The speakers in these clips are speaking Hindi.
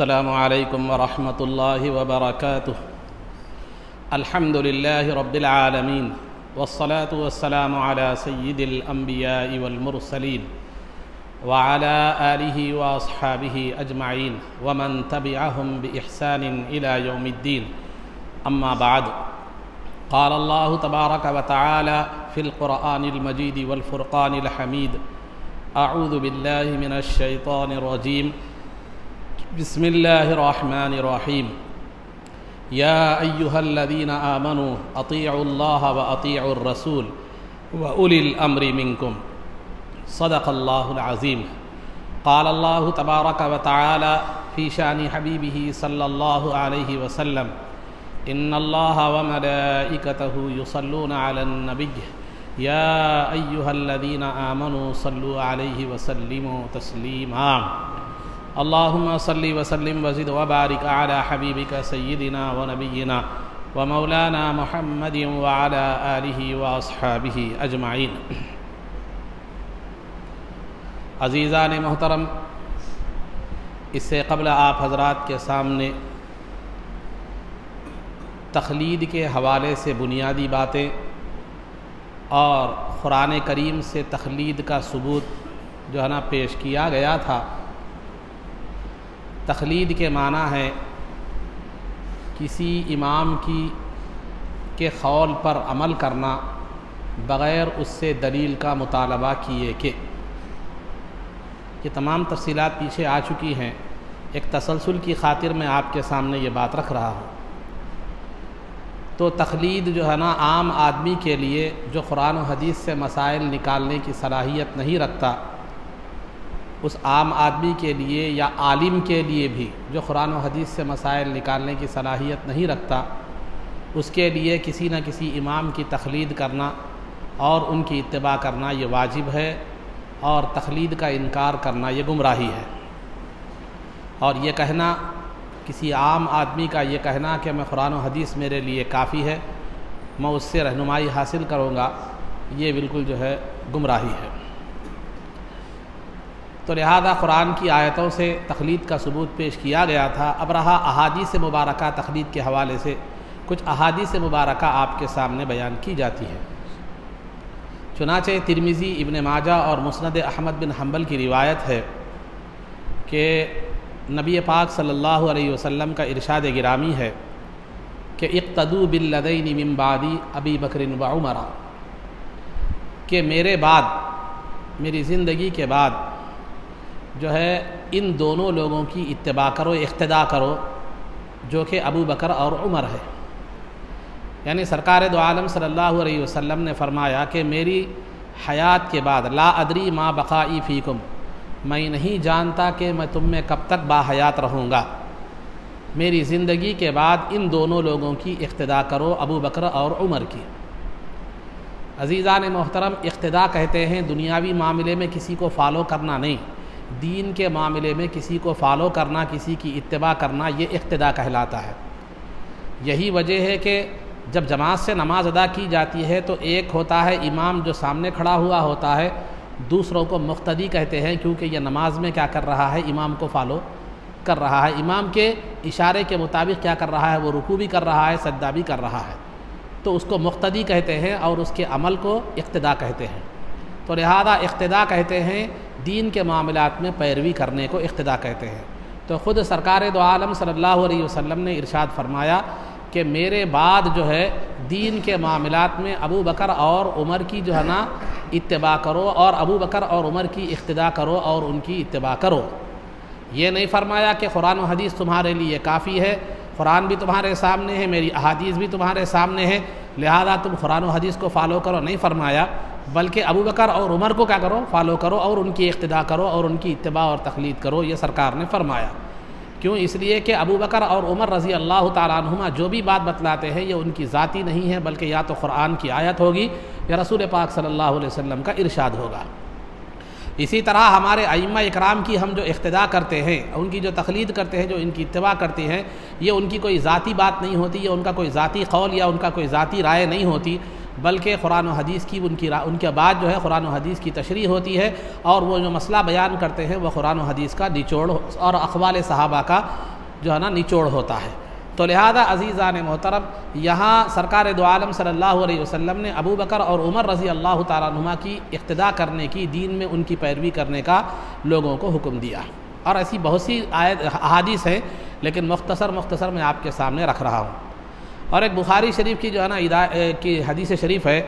अस्सलामु अलैकुम वरहमतुल्लाहि वबरकातुह। अल्हम्दुलिल्लाहि रब्बिल आलमीन वस्सलातु वस्सलामु अला सय्यिदिल अंबियाइ वल मुरसलीन व अला आलिहि व अस्हाबिहि अजमईन व मन तबिअहुम बिइहसानिन इला यौमिद्दीन। अम्मा बाद। क़ाल अल्लाहु तबारक व तआला फ़िल क़ुरआनिल मजीद वल फ़ुरक़ानिल हमीद। अऊज़ु बिल्लाहि मिनश शैतानिर रजीम। बिस्मिल्लाहिर्रहमानिर्रहीम। या अय्युहल्लज़ीना आमनू अतीउल्लाह व अतीउर रसूल व उलिल अम्रि मिनकुम। सदक़ल्लाहुल अज़ीम। क़ाल अल्लाहु तबारक व तआला फ़ी शानि हबीबिही सल्लल्लाहु अलैहि वसल्लम। इन्नल्लाह व मलाइकतहु युसल्लूना अलन नबिय्य या अय्युहल्लज़ीना आमनू सल्लु अलैहि वसल्लिमू तस्लीमा। अल्लाहुम्मा सल्लि वसल्लिम वज़िद व बारिक अला हबीबिका सय्यिदिना व नबिय्यिना व मौलाना मुहम्मदिन व अला आलिहि व अस्हाबिहि अजमईन। अज़ीज़ान मोहतरम, इससे क़ब्ल आप हज़रात के सामने तख़लीद के हवाले से बुनियादी बातें और क़ुरान करीम से तख़लीद का सबूत जो है ना पेश किया गया था। तख़लीद के माना है किसी इमाम के क़ौल पर अमल करना बग़ैर उससे दलील का मुतालबा किए के। ये तमाम तफ़सीलात पीछे आ चुकी हैं। एक तसलसल की ख़ातिर मैं आपके सामने ये बात रख रहा हूँ। तो तख़लीद जो है ना आम आदमी के लिए जो कुरान और हदीस से मसाइल निकालने की सलाहियत नहीं रखता, उस आम आदमी के लिए या आलिम के लिए भी जो कुरान और हदीस से मसाइल निकालने की सलाहियत नहीं रखता, उसके लिए किसी न किसी इमाम की तख़लीद करना और उनकी इत्तिबा करना ये वाजिब है, और तख़लीद का इनकार करना ये गुमराही है। और ये कहना, किसी आम आदमी का ये कहना कि मैं कुरान और हदीस मेरे लिए काफ़ी है, मैं उससे रहनुमाई हासिल करूँगा, ये बिल्कुल जो है गुमराही है। तो लिहाजा कुरान की आयतों से तख़लीद का सबूत पेश किया गया था। अब रहा अहादीस मुबारका तख़लीद के हवाले से कुछ अहादीस मुबारका आपके सामने बयान की जाती है। चुनाचे तिरमिज़ी, इब्न माजा और मुस्नद अहमद बिन हम्बल की रिवायत है कि नबी पाक सल्लल्लाहु अलैहि वसल्लम का इरशाद गिरामी है कि इक़्तदू बिल्लज़ैनि मिन बादी अबी बकरिन व उमरा, कि मेरे बाद, मेरी ज़िंदगी के बाद जो है इन दोनों लोगों की इत्तिबा करो, इक़्तिदा करो, जो कि अबू बकर और उमर है। यानी सरकार दो आलम सल्लल्लाहु अलैहि वसल्लम ने फरमाया कि मेरी हयात के बाद ला अदरी मा बक़ाई फ़ीकुम, मैं नहीं जानता कि मैं तुम में कब तक बाहयात रहूँगा। मेरी ज़िंदगी के बाद इन दोनों लोगों की इक़्तिदा करो, अबू बकर और उमर की। अज़ीज़ान मोहतरम, इक़्तिदा कहते हैं दुनियावी मामले में किसी को फ़ॉलो करना नहीं, दीन के मामले में किसी को फ़ॉलो करना, किसी की इत्तिबा करना, ये इक़्तिदा कहलाता है। यही वजह है कि जब जमात से नमाज अदा की जाती है तो एक होता है इमाम जो सामने खड़ा हुआ होता है, दूसरों को मुक़्तदी कहते हैं, क्योंकि यह नमाज में क्या कर रहा है, इमाम को फ़ॉलो कर रहा है, इमाम के इशारे के मुताबिक क्या कर रहा है, वो रुकू भी कर रहा है, सजदा भी कर रहा है, तो उसको मुक़्तदी कहते हैं और उसके अमल को इक़्तिदा कहते हैं। तो लिहाजा इक़्तिदा कहते हैं दीन के मामलात में पैरवी करने को इक़्तिदा कहते हैं। तो ख़ुद सरकार दो आलम सल्लल्लाहु अलैहि वसल्लम ने इरशाद फरमाया कि मेरे बाद जो है दीन के मामलात में अबू बकर और उमर की जो है ना इत्तिबा करो, और अबू बकर और उमर की इक़्तिदा करो और उनकी इत्तिबा करो। ये नहीं फरमाया कि कुरान और हदीस तुम्हारे लिए काफ़ी है, कुरान भी तुम्हारे सामने है, मेरी अहादीस भी तुम्हारे सामने है, लिहाजा तुम कुरान और हदीस को फ़ॉलो करो, नहीं फरमाया। बल्कि अबू बकर और उमर को क्या करो, फ़ॉलो करो और उनकी इक़्तिदा करो और उनकी इत्तिबा और तक़लीद करो, ये सरकार ने फरमाया। क्यों? इसलिए कि अबू बकर और उमर रज़ी अल्लाह ताला अन्हुमा जो भी बात बतलाते हैं ये उनकी ज़ाती नहीं है, बल्कि या तो कुरान की आयत होगी या रसूल पाक सल्लल्लाहु अलैहि वसल्लम का इरशाद होगा। इसी तरह हमारे अइम्मा इकराम की हम जो इक़्तिदा करते हैं, उनकी जो तक़लीद करते हैं, जो इनकी इत्तिबा करते हैं, ये उनकी कोई ज़ाती बात नहीं होती, ये उनका कोई ज़ाती क़ौल या उनका कोई ज़ाती राय नहीं होती, बल्कि कुरान और हदीस की उनके बाद जो है कुरान और हदीस की तशरीह होती है और वो जो मसला बयान करते हैं वह कुरान और हदीस का निचोड़ और अक़वाल सहाबा का जो है ना निचोड़ होता है। तो लिहाजा अज़ीज़ान मोहतरम, यहाँ सरकार दो आलम सल्लल्लाहु अलैहि वसल्लम ने अबू बकर और उमर रज़ी अल्लाह तआला अन्हुमा की इक़्तिदा करने की, दीन में उनकी पैरवी करने का लोगों को हुक्म दिया। और ऐसी बहुत सी अहादीस हैं, लेकिन मुख्तसर मैं आपके सामने रख रहा हूँ। और एक बुखारी शरीफ की जो है ना की हदीस शरीफ है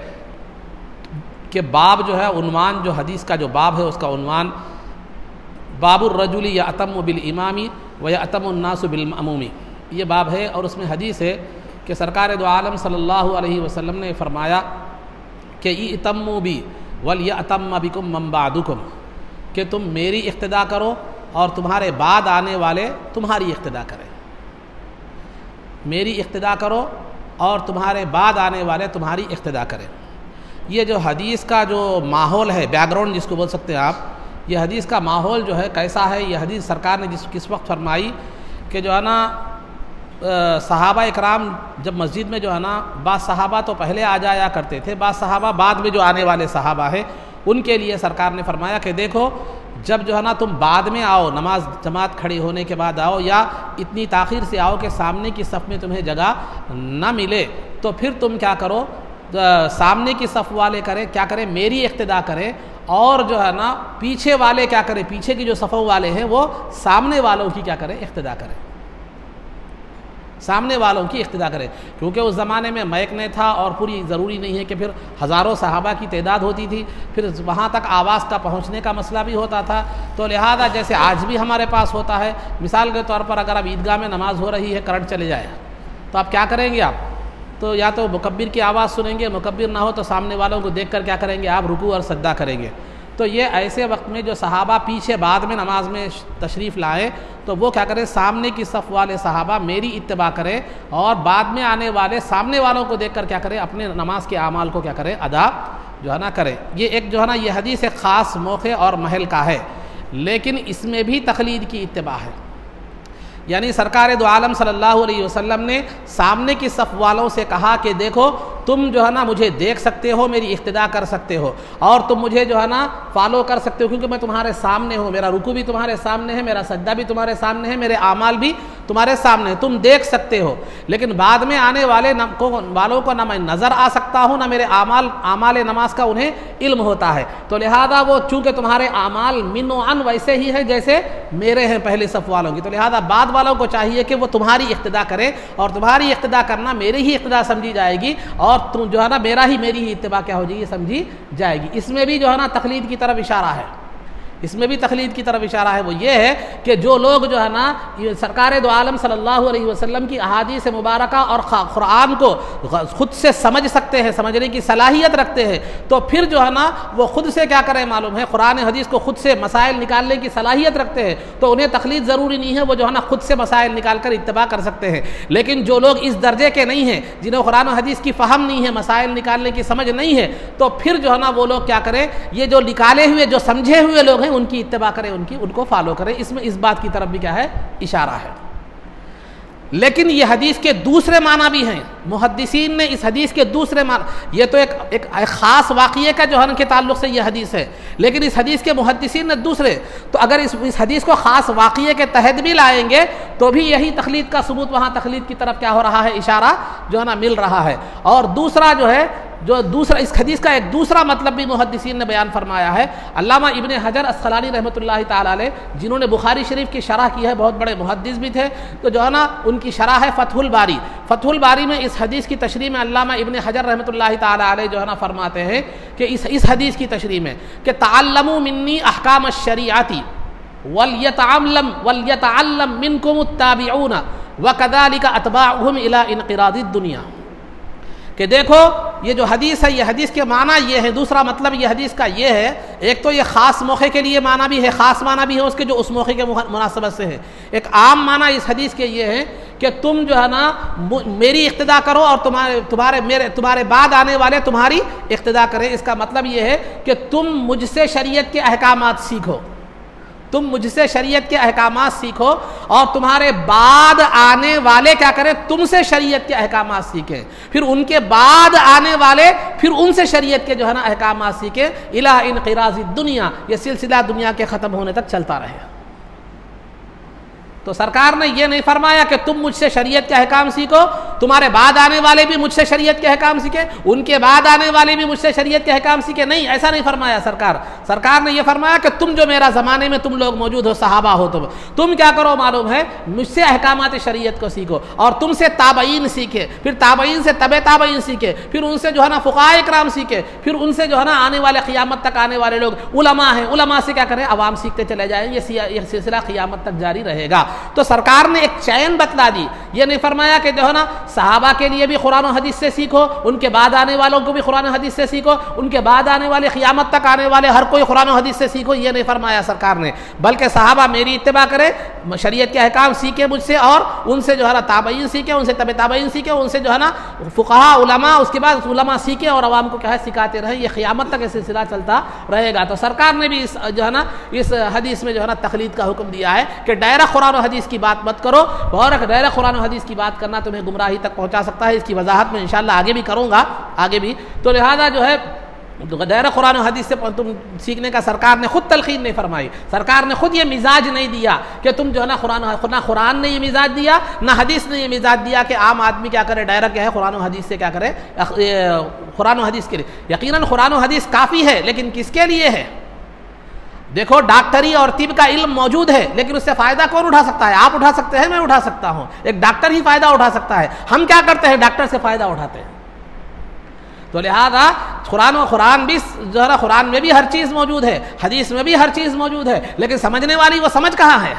कि बाब जो है उन्वान, जो हदीस का जो बाब है उसका उन्वान बाबुर रजुली यअतम्मु बिल इमामी व यअतम्मुन नासु बिल मअमूमी, ये बाब है। और उसमें हदीस है कि सरकार दो आलम सल्लल्लाहु अलैहि वसल्लम ने फरमाया कि इतम्मु बी वल यअतम्म बिकुम मन बादुकुम, कि तुम मेरी इक़्तिदा करो और तुम्हारे बाद आने वाले तुम्हारी इक़्तिदा करें। मेरी इक़्तिदा करो और तुम्हारे बाद आने वाले तुम्हारी इक़्तिदा करें। ये जो हदीस का जो माहौल है, बैकग्राउंड जिसको बोल सकते हैं आप, ये हदीस का माहौल जो है कैसा है, ये हदीस सरकार ने किस वक्त फरमाई कि जो है ना सहाबा इकराम जब मस्जिद में जो है ना, बाद सहाबा तो पहले आ जाया करते थे, बाद सहाबा बाद में जो आने वाले सहाबा हैं उनके लिए सरकार ने फरमाया कि देखो जब जो है ना तुम बाद में आओ, नमाज जमात खड़ी होने के बाद आओ या इतनी ताख़ीर से आओ कि सामने की सफ़ में तुम्हें जगह न मिले, तो फिर तुम क्या करो, सामने की सफ़ वाले करें क्या करें, मेरी इक़्तिदा करें, और जो है ना पीछे वाले क्या करें, पीछे की जो सफ़ों वाले हैं वो सामने वालों की क्या करें, इक़्तिदा करें, सामने वालों की इक़्तिदा करें। क्योंकि उस ज़माने में माइक नहीं था और पूरी ज़रूरी नहीं है कि फिर हज़ारों सहाबा की तादाद होती थी, फिर वहाँ तक आवाज़ का पहुँचने का मसला भी होता था। तो लिहाजा जैसे आज भी हमारे पास होता है, मिसाल के तौर पर अगर अब ईदगाह में नमाज़ हो रही है, करंट चले जाए तो आप क्या करेंगे, आप तो या तो मुकब्बिर की आवाज़ सुनेंगे, मुकब्बिर ना हो तो सामने वालों को देख कर क्या करेंगे, आप रुकू और सजदा करेंगे। तो ये ऐसे वक्त में जो सहाबा पीछे बाद में नमाज में तशरीफ़ लाए तो वो क्या करें, सामने की सफ़ वाले सहाबा मेरी इत्तिबा करें और बाद में आने वाले सामने वालों को देखकर क्या करें, अपने नमाज के आमाल को क्या करें, अदा जो है ना करें। ये एक जो है ना ये हदीस एक ख़ास मौके और महल का है, लेकिन इसमें भी तक़लीद की इत्तिबा है। यानी सरकार दो आलम सल्लल्लाहु अलैहि वसल्लम ने सामने की सफ़ वालों से कहा कि देखो तुम जो है ना मुझे देख सकते हो, मेरी इक़्तिदा कर सकते हो और तुम मुझे जो है ना फॉलो कर सकते हो, क्योंकि मैं तुम्हारे सामने हूँ, मेरा रुकू भी तुम्हारे सामने है, मेरा सजदा भी तुम्हारे सामने है, मेरे आमाल भी तुम्हारे सामने है, तुम देख सकते हो। लेकिन बाद में आने वाले वालों को ना मैं नज़र आ सकता हूँ, ना मेरे आमाल नमाज का उन्हें इल्म होता है। तो लिहाजा वो चूँकि तुम्हारे आमाल मिन व अन वैसे ही है जैसे मेरे हैं पहले सफ़ वालों की, तो लिहाजा बाद वालों को चाहिए कि वो तुम्हारी इक़्तिदा करें और तुम्हारी इक़्तिदा करना मेरी ही इक़्तिदा समझी जाएगी और तुम जो है ना मेरी ही इत्तिबा क्या हो जाएगी, समझी जाएगी। इसमें भी जो है ना तक़लीद की तरफ इशारा है, इसमें भी तक़लीद की तरफ इशारा है। वो ये है कि जो लोग जो है ना सरकार दो आलम सल्लल्लाहु अलैहि वसल्लम की अहादीस मुबारका और कुरान को खुद से समझ सकते हैं, समझने की सलाहियत रखते हैं, तो फिर जो है ना वो खुद से क्या करें मालूम है, कुरान हदीस को खुद से मसाइल निकालने की सलाहियत रखते हैं, तो उन्हें तक़लीद ज़रूरी नहीं है, वो जो है ना खुद से मसाइल निकाल कर इत्तिबा कर सकते हैं। लेकिन जो लोग इस दर्जे के नहीं हैं, जिन्हें कुरान हदीस की फ़हम नहीं है, मसाइल निकालने की समझ नहीं है, तो फिर जो है ना वो लोग क्या करें, ये जो निकाले हुए जो समझे हुए लोग हैं उनकी इत्तिबा करें, उनको फॉलो करें। इसमें इस बात की तरफ भी क्या है, इशारा है। लेकिन ये हदीस के दूसरे माना भी हैं, मुहद्दिसीन ने इस हदीस के दूसरे माना, ये तो एक ख़ास वाक़ये का जो है के ताल्लुक़ से ये हदीस है, लेकिन इस हदीस के मुहद्दिसीन ने दूसरे, तो अगर इस हदीस को ख़ास वाक़ये के तहत भी लाएंगे तो भी यही तक़लीद का सबूत, वहाँ तक़लीद की तरफ क्या हो रहा है, इशारा जो है ना मिल रहा है। और दूसरा जो है, जो दूसरा इस हदीस का एक दूसरा मतलब भी मुहद्दिसीन ने बयान फरमाया है। अल्लामा इब्ने हजर अस्क़लानी रहमतुल्लाहि ताला अलैह, जिन्होंने बुखारी शरीफ की शरह की है, बहुत बड़े मुहद्दिस भी थे, तो जो है ना उनकी शरह है फ़तहुल बारी। फ़तहुल बारी में इस हदीस की तशरीह में अल्लामा इब्ने हजर रहमतुल्लाहि ताला अलैह जो है ना फरमाते हैं कि इस हदीस की तशरीह में कि तअल्लमू मिन्नी अहकाम अश-शरीअती वलयतअल्लम मिनकुमुत-ताबिऊन व कज़ालिका अतबाउहुम इला इनक़िरादिद दुनिया, कि देखो ये जो हदीस है, ये हदीस के माना ये है, दूसरा मतलब ये हदीस का ये है, एक तो ये ख़ास मौके के लिए माना भी है, ख़ास माना भी है उसके जो उस मौके के मुनासबत से है। एक आम माना इस हदीस के ये है कि तुम जो है ना मेरी इक़्तिदा करो और तुम्हारे बाद आने वाले तुम्हारी इक़्तिदा करें। इसका मतलब ये है कि तुम मुझसे शरीयत के अहकामात सीखो, तुम मुझसे शरीयत के अहकामात सीखो और तुम्हारे बाद आने वाले क्या करें, तुमसे शरीयत के अहकामात सीखें, फिर उनके बाद आने वाले फिर उनसे शरीयत के जो है ना अहकामात सीखें, इला इनक़िराज़ि दुनिया, ये सिलसिला दुनिया के ख़त्म होने तक चलता रहे। तो सरकार ने यह नहीं फरमाया कि तुम मुझसे शरीयत के अहकाम सीखो, तुम्हारे बाद आने वाले भी मुझसे शरीयत के अहकाम सीखे, उनके बाद आने वाले भी मुझसे शरीयत के अहकाम सीखे, नहीं, ऐसा नहीं फरमाया सरकार ने यह फरमाया कि तुम जो मेरा ज़माने में तुम लोग मौजूद हो, सहाबा हो, तुम क्या करो मालूम है, मुझसे अहकामात शरीयत को सीखो और तुमसे ताबईन सीखे, फिर ताबईन से तबे ताबईन सीखे, फिर उनसे जो है ना फ़ुक़हा इकराम सीखे, फिर उनसे जो है ना आने वाले क़ियामत तक आने वाले लोग उलमा हैं, उलमा से क्या करें, अवाम सीखते चले जाएंगे, ये सिलसिला क़ियामत तक जारी रहेगा। तो सरकार ने एक चैन बतला दी, ये नहीं फरमाया कि जो है ना सहाबा के लिए भी कुरान और हदीस से सीखो, उनके बाद आने वालों को भी कुरान और हदीस से सीखो, उनके बाद आने वाले क़ियामत तक आने वाले हर कोई कुरान और हदीस से सीखो, ये नहीं फरमाया सरकार ने, बल्कि सहाबा मेरी इत्तिबा करे, शरीयत के अहकाम सीखे मुझसे और उनसे जो है ना ताबईन सीखे, उनसे तबे ताबईन सीखे, उनसे जो है ना फ़ुक़हा उलमा, उसके बाद उलमा सीखे और अवाम को क्या है सिखाते रहे, ये क़ियामत तक ये सिलसिला चलता रहेगा। तो सरकार ने भी इस जो है ना इस हदीस में जो है ना तक़लीद का हुक्म दिया है कि डायरेक्ट कुरान और हदीस की बात मत करो, और डायरेक्ट कुरान और हदीस की बात करना तुम्हें गुमराही तक पहुंचा सकता है। इसकी वजाहत में इंशाअल्लाह आगे भी करूंगा, आगे भी। तो लिहाजा जो है डायरेक्ट कुरान और हदीस से तुम सीखने का सरकार ने खुद तलखीन नहीं फरमाई, सरकार ने खुद ये मिजाज नहीं दिया कि तुम जो है ना कुरान ने ये मिजाज दिया, ना हदीस ने ये मिजाज दिया कि आम आदमी क्या करे, डायरेक्ट क्या है कुरान और हदीस से क्या करे, कुरान और हदीस के लिए। यकीनन कुरान और हदीस काफ़ी है, लेकिन किसके लिए है? देखो, डॉक्टरी और तिब का इल्म मौजूद है, लेकिन उससे फ़ायदा कौन उठा सकता है? आप उठा सकते हैं, मैं उठा सकता हूँ, एक डॉक्टर ही फ़ायदा उठा सकता है। हम क्या करते हैं? डॉक्टर से फ़ायदा उठाते हैं। तो लिहाजा कुरान भी जो है ना, कुरान में भी हर चीज़ मौजूद है, हदीस में भी हर चीज़ मौजूद है, लेकिन समझने वाली वो समझ कहाँ है?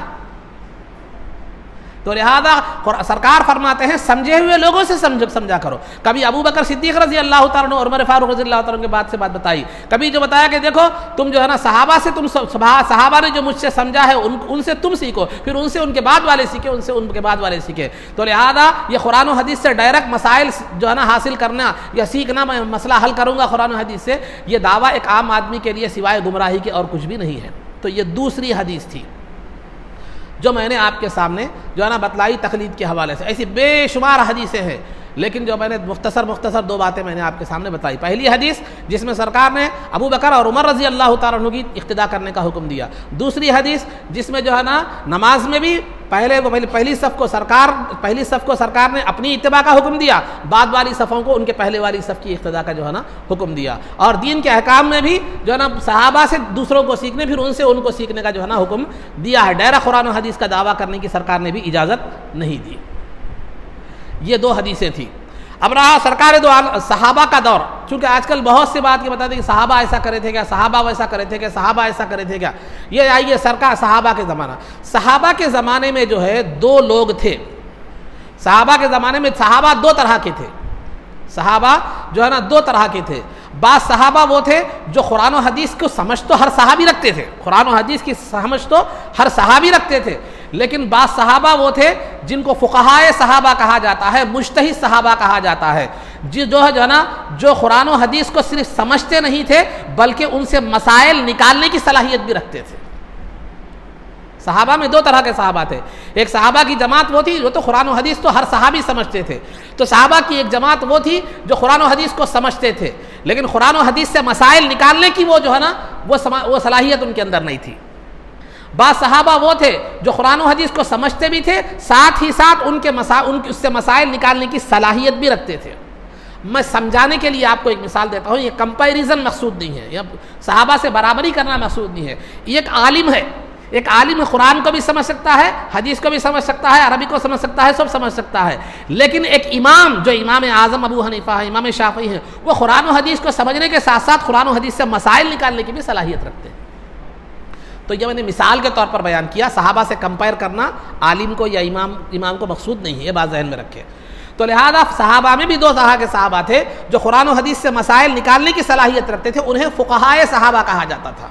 तो लिहाजा सरकार फरमाते हैं समझे हुए लोगों से समझा करो। कभी अबू बकर सिद्दीक़ रज़ी अल्लाह तआला अन्हु और उमर फारूक रज़ी अल्लाह तआला अन्हु के बाद से बात बताई, कभी जो बताया कि देखो तुम जो है ना सहाबा से सहाबा ने जो मुझसे समझा है उनसे तुम सीखो, फिर उनसे उनके बाद वाले सीखे, उनसे उनके बाद वाले सीखे। तो लिहाजा ये कुरान और हदीस से डायरेक्ट मसाइल जो है ना हासिल करना या सीखना, मैं मसला हल करूँगा कुरान और हदीस से, ये दावा एक आम आदमी के लिए सिवाय गुमराही के और कुछ भी नहीं है। तो ये दूसरी हदीस थी जो मैंने आपके सामने जो है ना बतलाई तक़लीद के हवाले से। ऐसी बेशुमार हदीसें हैं, लेकिन जो मैंने मुख्तसर दो बातें मैंने आपके सामने बताई। पहली हदीस जिसमें सरकार ने अबू बकर और उमर रज़ी अल्लाह तआला अन्हु की इक्तिदा करने का हुक्म दिया। दूसरी हदीस जिसमें जो है ना नमाज में भी पहली सफ़ को सरकार ने अपनी इत्तिबा का हुक्म दिया, बाद वाली सफ़ों को उनके पहले वाली सफ़ की इक्तिदा का जो है ना हुक्म दिया। और दीन के अहकाम में भी जो है ना सहाबा से दूसरों को सीखने, फिर उनसे उनको सीखने का जो है ना हुक्म दिया है। डायरेक्ट कुरान और हदीस का दावा करने की सरकार ने भी इजाज़त नहीं दी। ये दो हदीसें थी। अब रहा सरकार दो सहाबा का दौर, चूँकि आजकल बहुत सी बात ये बताते कि सहाबा ऐसा करे थे क्या, सहाबा वैसा करे थे क्या, सहाबा ऐसा करे थे क्या। ये आइए सरकार सहाबा के ज़माना, सहाबा के ज़माने में जो है दो लोग थे। सहाबा के ज़माने में सहाबा दो तरह के थे, सहाबा जो है ना दो तरह के थे। बाद सहाबा वो थे जो कुरान और हदीस को समझ तो हर सहाबी रखते थे, कुरान और हदीस की समझ तो हर सहाबी रखते थे, लेकिन बाद सहाबा वो थे जिनको फ़ुक़हाए सहाबा कहा जाता है, मुज्तहिद सहाबा कहा जाता है, जो है ना जो कुरान और हदीस को सिर्फ समझते नहीं थे बल्कि उनसे मसाइल निकालने की सलाहियत भी रखते थे। सहाबा में दो तरह के सहाबा थे। एक सहाबा की जमात वो थी जो तो कुरान और हदीस तो हर सहाबी समझते थे, तो सहाबा की एक जमात वो थी जो कुरान और हदीस को समझते थे, लेकिन कुरान और हदीस से मसाइल निकालने की वो जो है ना वो सलाहियत उनके अंदर नहीं थी। बाद सहाबा वो थे जो कुरान और हदीस को समझते भी थे, साथ ही साथ उससे मसाइल निकालने की सलाहियत भी रखते थे। मैं समझाने के लिए आपको एक मिसाल देता हूँ, ये कंपैरिजन मकसूद नहीं है, या सहाबा से बराबरी करना मकसूद नहीं है। एक आलिम है, एक आलिम कुरान को भी समझ सकता है, हदीस को भी समझ सकता है, अरबी को समझ सकता है, सब समझ सकता है, लेकिन एक इमाम जो इमाम आज़म अबू हनीफा है, इमाम शाफ़ी है, वो कुरान और हदीस को समझने के साथ साथ कुरान और हदीस से मसाइल निकालने की भी सलाहियत रखते हैं। तो ये मैंने मिसाल के तौर पर बयान किया, सहाबा से कंपेयर करना आलिम को या इमाम को मकसूद नहीं है, ये बात ज़हन में रखें। तो लिहाजा सहाबा में भी दो तरह के सहाबा थे जो कुरान और हदीस से मसाइल निकालने की सलाहियत रखते थे, उन्हें फ़ुक़हाए सहाबा कहा जाता था,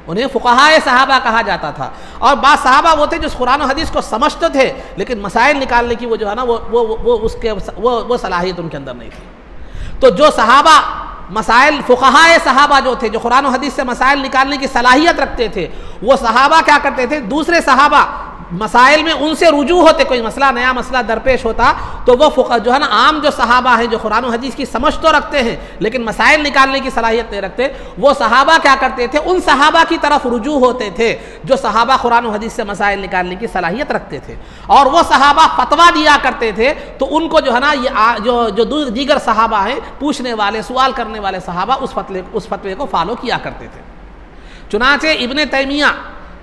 उन्हें फ़ुक़हाए सहाबा कहा जाता था। और बाद सहाबा वो थे जो कुरान और हदीस को समझते थे, लेकिन मसाइल निकालने की वो जो है ना वो सलाहियत उनके अंदर नहीं थी। तो जो सहाबा मसाइल फ़ुक़हा सहाबा जो थे, जो कुरान और हदीस से मसाइल निकालने की सलाहियत रखते थे, वो सहाबा क्या करते थे, दूसरे सहाबा मसाइल में उनसे रुजू होते, कोई मसला नया मसला दरपेश होता तो वो जो है ना आम जो सहाबा हैं जो कुरान और हदीस की समझ तो रखते हैं लेकिन मसाइल निकालने की सलाहियत नहीं रखते, वो सहाबा क्या करते थे, उन सहाबा की तरफ रुजू होते थे जो सहाबा कुरान और हदीस से मसाइल निकालने की सलाहियत रखते थे। और वो सहाबा फतवा दिया करते थे तो उनको जो है ना ये जो दीगर सहाबा हैं, पूछने वाले सवाल करने वाले सहाबा उस फतवे को फॉलो किया करते थे। चुनाचे इब्ने तैमिया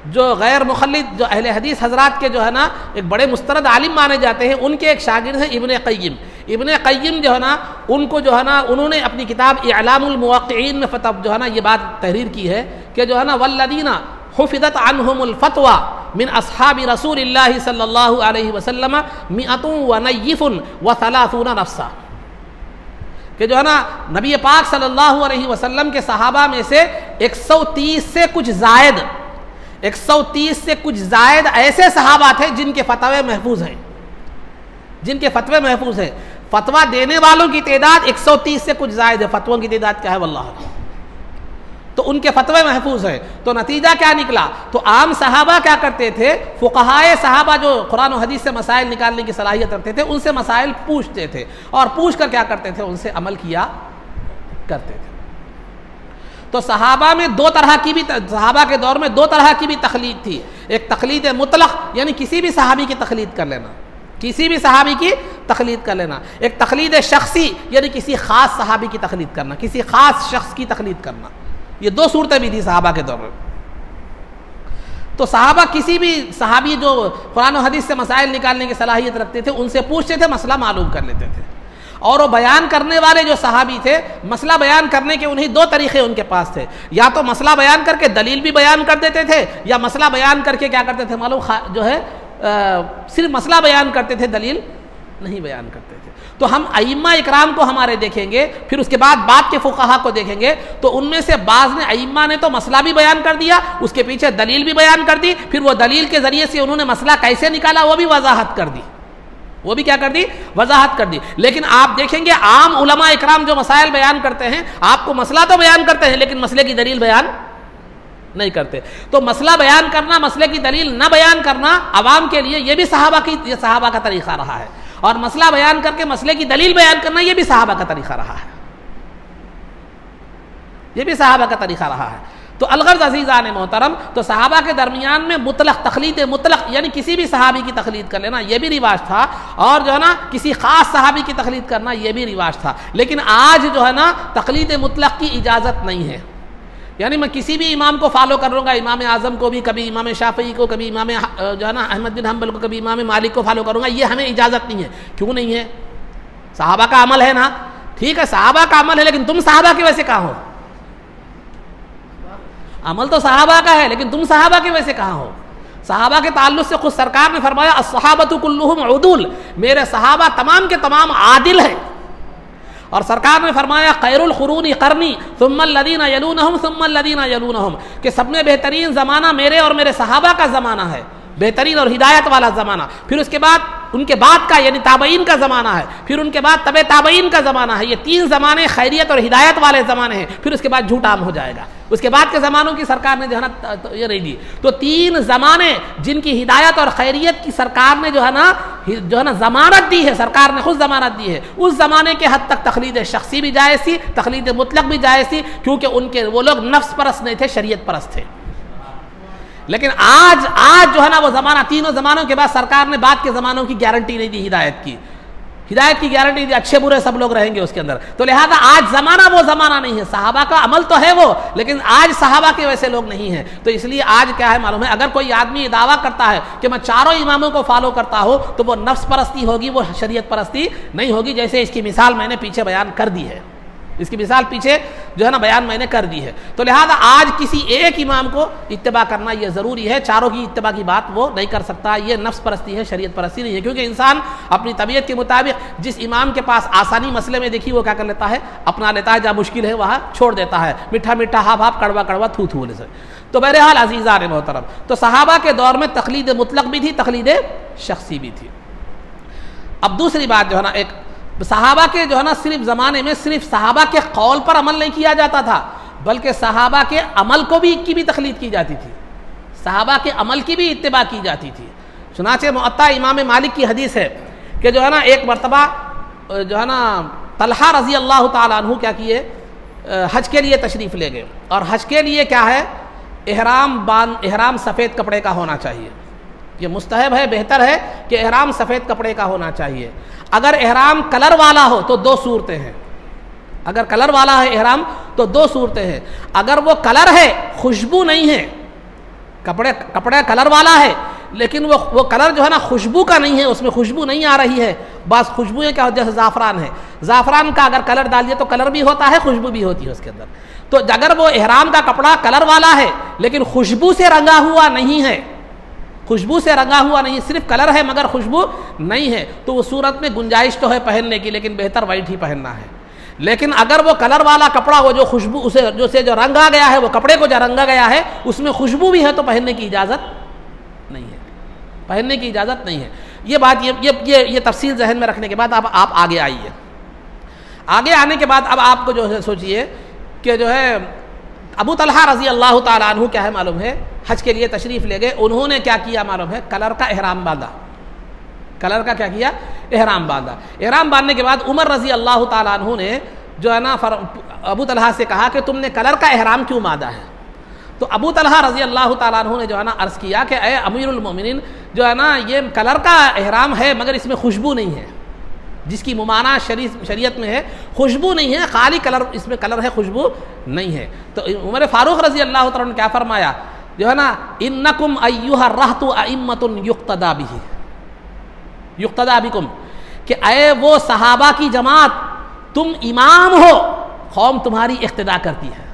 जो गैर मुखल्लिद जो अहले हदीस हजरात के जो है ना एक बड़े मुस्तरद आलिम माने जाते हैं, उनके एक शागिर्द हैं इब्ने क़य्यिम। इब्ने क़य्यिम जो है ना उनको जो है ना उन्होंने अपनी किताब इअलामुल मुवक्किईन में जो है ना ये बात तहरीर की है कि जो है ना वल्लदीना हुफ़िज़त अन्हुमुल फ़त्वा मिन अस्हाबि रसूलिल्लाहि सल्लल्लाहु अलैहि वसल्लम मिअतुन व नय्यिफुन व सलासूना नफ्सा, कि जो है ना नबी पाक सल्लल्लाहु अलैहि वसल्लम के सहाबा में से 130 से कुछ जायद 130 से कुछ जायद ऐसे सहाबा थे जिनके फतवे महफूज हैं, जिनके फतवे महफूज हैं। फतवा देने वालों की तादाद 130 से कुछ जायद है, फतवों की तादाद क्या है वल्लाह, तो उनके फतवे महफूज हैं। तो नतीजा क्या निकला, तो आम सहाबा क्या करते थे, फ़ुक़हाए सहाबा जो कुरान और हदीस से मसाइल निकालने की सलाहियत रखते थे उनसे मसाइल पूछते थे और पूछ कर क्या करते थे, उनसे अमल किया करते थे। तो सहाबा में दो तरह की भी, सहाबा के दौर में दो तरह की भी तकलीद थी। एक तकलीद मुतलक यानी किसी भी सहाबी की तकलीद कर लेना, किसी भी सहाबी की तकलीद कर लेना। एक तकलीद शख्सी यानी किसी ख़ास सहाबी की तकलीद करना, किसी ख़ास शख्स की तकलीद करना। ये दो सूरतें भी थी सहाबा के दौर में। तो सहाबा किसी भी सहाबी जो कुरान और हदीस से मसाइल निकालने की सलाहियत रखते थे उनसे पूछते थे, मसला मालूम कर लेते थे। और वो बयान करने वाले जो सहाबी थे, मसला बयान करने के उन्हीं दो तरीक़े उनके पास थे, या तो मसला बयान करके दलील भी बयान कर देते थे, या मसला बयान करके क्या करते थे मालूम, जो है सिर्फ मसला बयान करते थे, दलील नहीं बयान करते थे। तो हम अइम्मा इकराम को हमारे देखेंगे, फिर उसके बाद के फ़ुक़हा को देखेंगे, तो उनमें से बाज़ ने, अइम्मा ने तो मसला भी बयान कर दिया, उसके पीछे दलील भी बयान कर दी, फिर वो दलील के ज़रिए से उन्होंने मसला कैसे निकाला वो भी वजाहत कर दी, वो भी क्या कर दी, वजाहत कर दी। लेकिन आप देखेंगे आम उलमा इकराम जो मसाइल बयान करते हैं, आपको मसला तो बयान करते हैं लेकिन मसले की दलील बयान नहीं करते। तो मसला बयान करना, मसले की दलील न बयान करना अवाम के लिए ये भी सहाबा का तरीक़ा रहा है, और मसला बयान करके मसले की दलील बयान करना ये भी सहाबा का तरीक़ा रहा है, ये भी सहाबा का तरीक़ा रहा है। तो अलगर्ज़ अज़ीज़ान मोहतरम, तो सहाबा के दरमियान में मुतलक तकलीद मुतलक यानी किसी भी सहाबी की तकलीद कर लेना ये भी रिवाज था, और जो है ना किसी ख़ास सहाबी की तकलीद करना ये भी रिवाज था। लेकिन आज जो है ना तकलीद मुतलक की इजाज़त नहीं है, यानी मैं किसी भी इमाम को फॉलो कर लूँगा, इमाम आज़म को भी, कभी इमाम शाफ़ई को, कभी इमाम जो है ना अहमद बिन हम्बल को, कभी इमाम मालिक को फॉलो करूँगा, ये हमें इजाज़त नहीं है। क्यों नहीं है? सहाबा का अमल है ना, ठीक है सहाबा का अमल है, लेकिन तुम सहाबा के वैसे कहाँ हो? अमल तो सहाबा का है लेकिन तुम सहाबा के वैसे कहाँ हो? सहाबा के ताल्लुक से खुद सरकार ने फरमाया अस्सहाबतु कुल्लुहुम उदूल, मेरे सहाबा तमाम के तमाम आदिल हैं। और सरकार ने फरमाया खैरुल कुरूनी करनी सुम्मल लदीना यलूनहुम सुम्मल लदीना यलूनहुम, कि सब में बेहतरीन ज़माना मेरे और मेरे सहाबा का ज़माना है, बेहतरीन और हिदायत वाला ज़माना। फिर उसके बाद उनके बाद का यानी ताबईन का ज़माना है, फिर उनके बाद तबे ताबईन का ज़माना है। ये तीन ज़माने खैरियत और हिदायत वाले ज़माने हैं, फिर उसके बाद झूठ आम हो जाएगा। उसके बाद के ज़मानों की सरकार ने जो है ना ये नहीं दी। तो तीन ज़माने जिनकी हिदायत और खैरियत की सरकार ने जो है ना ज़मानत दी है, सरकार ने खुद ज़मानत दी है, उस ज़माने के हद तक तकलीद शख्सी भी जायज़ थी, तकलीद मुतलक भी जायज़ थी, क्योंकि उनके वो लोग नफ्स परस्त नहीं थे, शरीयत परस्त थे। लेकिन आज जो है ना वो ज़माना, तीनों ज़मानों के बाद सरकार ने बाद के ज़मानों की गारंटी नहीं दी, हिदायत की गारंटी दी, अच्छे बुरे सब लोग रहेंगे उसके अंदर। तो लिहाजा आज ज़माना वो ज़माना नहीं है, सहाबा का अमल तो है वो, लेकिन आज सहाबा के वैसे लोग नहीं हैं। तो इसलिए आज क्या है मालूम है, अगर कोई आदमी दावा करता है कि मैं चारों इमामों को फॉलो करता हूँ, तो वो नफ्स परस्ती होगी, वो शरीयत परस्ती नहीं होगी। जैसे इसकी मिसाल मैंने पीछे बयान कर दी है, इसकी मिसाल पीछे जो है ना बयान मैंने कर दी है। तो लिहाजा आज किसी एक इमाम को इत्तिबा करना ये ज़रूरी है, चारों की इत्तिबा की बात वो नहीं कर सकता। ये नफ्स परस्ती है, शरीयत परस्ती नहीं है। क्योंकि इंसान अपनी तबीयत के मुताबिक जिस इमाम के पास आसानी मसले में देखी वो क्या कर लेता है, अपना लेता है, जहाँ मुश्किल है वहाँ छोड़ देता है, मीठा मीठा हाफ हाफ, कड़वा कड़वा थू थू होने से। तो बहरहाल अज़ीज़ान मोहतरम, तो सहाबा के दौर में तकलीद मुतलक भी थी, तकलीद शख्सी भी थी। अब दूसरी बात जो है ना, एक सहाबा के जो है ना सिर्फ ज़माने में सिर्फ सहाबा के कौल पर अमल नहीं किया जाता था, बल्कि सहाबा के अमल को भी की भी तकलीद की जाती थी, सहाबा के अमल की भी इत्तिबा की जाती थी। चुनाचे मुअत्ता इमाम मालिक की हदीस है कि जो है ना एक मरतबा जो है ना तलहा रज़ी अल्लाह ताला अन्हु क्या किए, हज के लिए तशरीफ़ ले गए। और हज के लिए क्या है, एहराम सफ़ेद कपड़े का होना चाहिए। ये मुस्तहब है, बेहतर है कि एहराम सफ़ेद कपड़े का होना चाहिए। अगर एहराम कलर वाला हो तो दो सूरतें हैं, अगर कलर वाला है एहराम तो दो सूरतें हैं। अगर वो कलर है, खुशबू नहीं है, कपड़े कलर वाला है लेकिन वो कलर जो है ना खुशबू का नहीं है, उसमें खुशबू नहीं आ रही है, बस खुशबुएँ क्या होती है, जैसे ज़ाफ़रान है, ज़ाफ़रान का अगर कलर डालिए तो कलर भी होता है, खुशबू भी होती है उसके अंदर। तो अगर वो एहराम का कपड़ा कलर वाला है लेकिन खुशबू से रंगा हुआ नहीं है, खुशबू से रंगा हुआ नहीं, सिर्फ कलर है मगर खुशबू नहीं है, तो उस सूरत में गुंजाइश तो है पहनने की, लेकिन बेहतर वाइट ही पहनना है। लेकिन अगर वो कलर वाला कपड़ा, वो जो खुशबू उसे जो रंगा गया है, वो कपड़े को जो रंगा गया है उसमें खुशबू भी है, तो पहनने की इजाज़त नहीं है, पहनने की इजाज़त नहीं है। ये बात ये तफसील जहन में रखने के बाद अब आप आगे आइए। आगे आने के बाद अब आपको जो है सोचिए कि जो है अबू तलहा रज़ी अल्लाह ताला अन्हु क्या है मालूम है, हज के लिए तशरीफ़ ले गए, उन्होंने क्या किया मालूम है, कलर का एहराम बांधा, कलर का क्या किया, एहराम बांधा। एहराम बांधने के बाद उमर रज़ी अल्लाह ताला अन्हु ने जो है ना अबू तलहा से कहा कि तुमने कलर का एहराम क्यों बांधा है। तो अबू तलहा रज़ी अल्लाह ताला अन्हु ने जो है ना अर्ज़ किया कि ए अमीरुल मोमिनीन, जो है ना ये कलर का एहराम है मगर इसमें खुशबू नहीं है, जिसकी मुमाना शरीयत में है, खुशबू नहीं है, खाली कलर, इसमें कलर है, खुशबू नहीं है। तो उमर फारूक रज़ी अल्लाह ताला ने क्या फरमाया, जो है ना इन्नकुम अय्युहा रहतु अइम्मतुन युक्तदा बिही युक्तदा बिकुम, कि अय वो सहाबा की जमात, तुम इमाम हो, कौम तुम्हारी इक्तिदा करती है,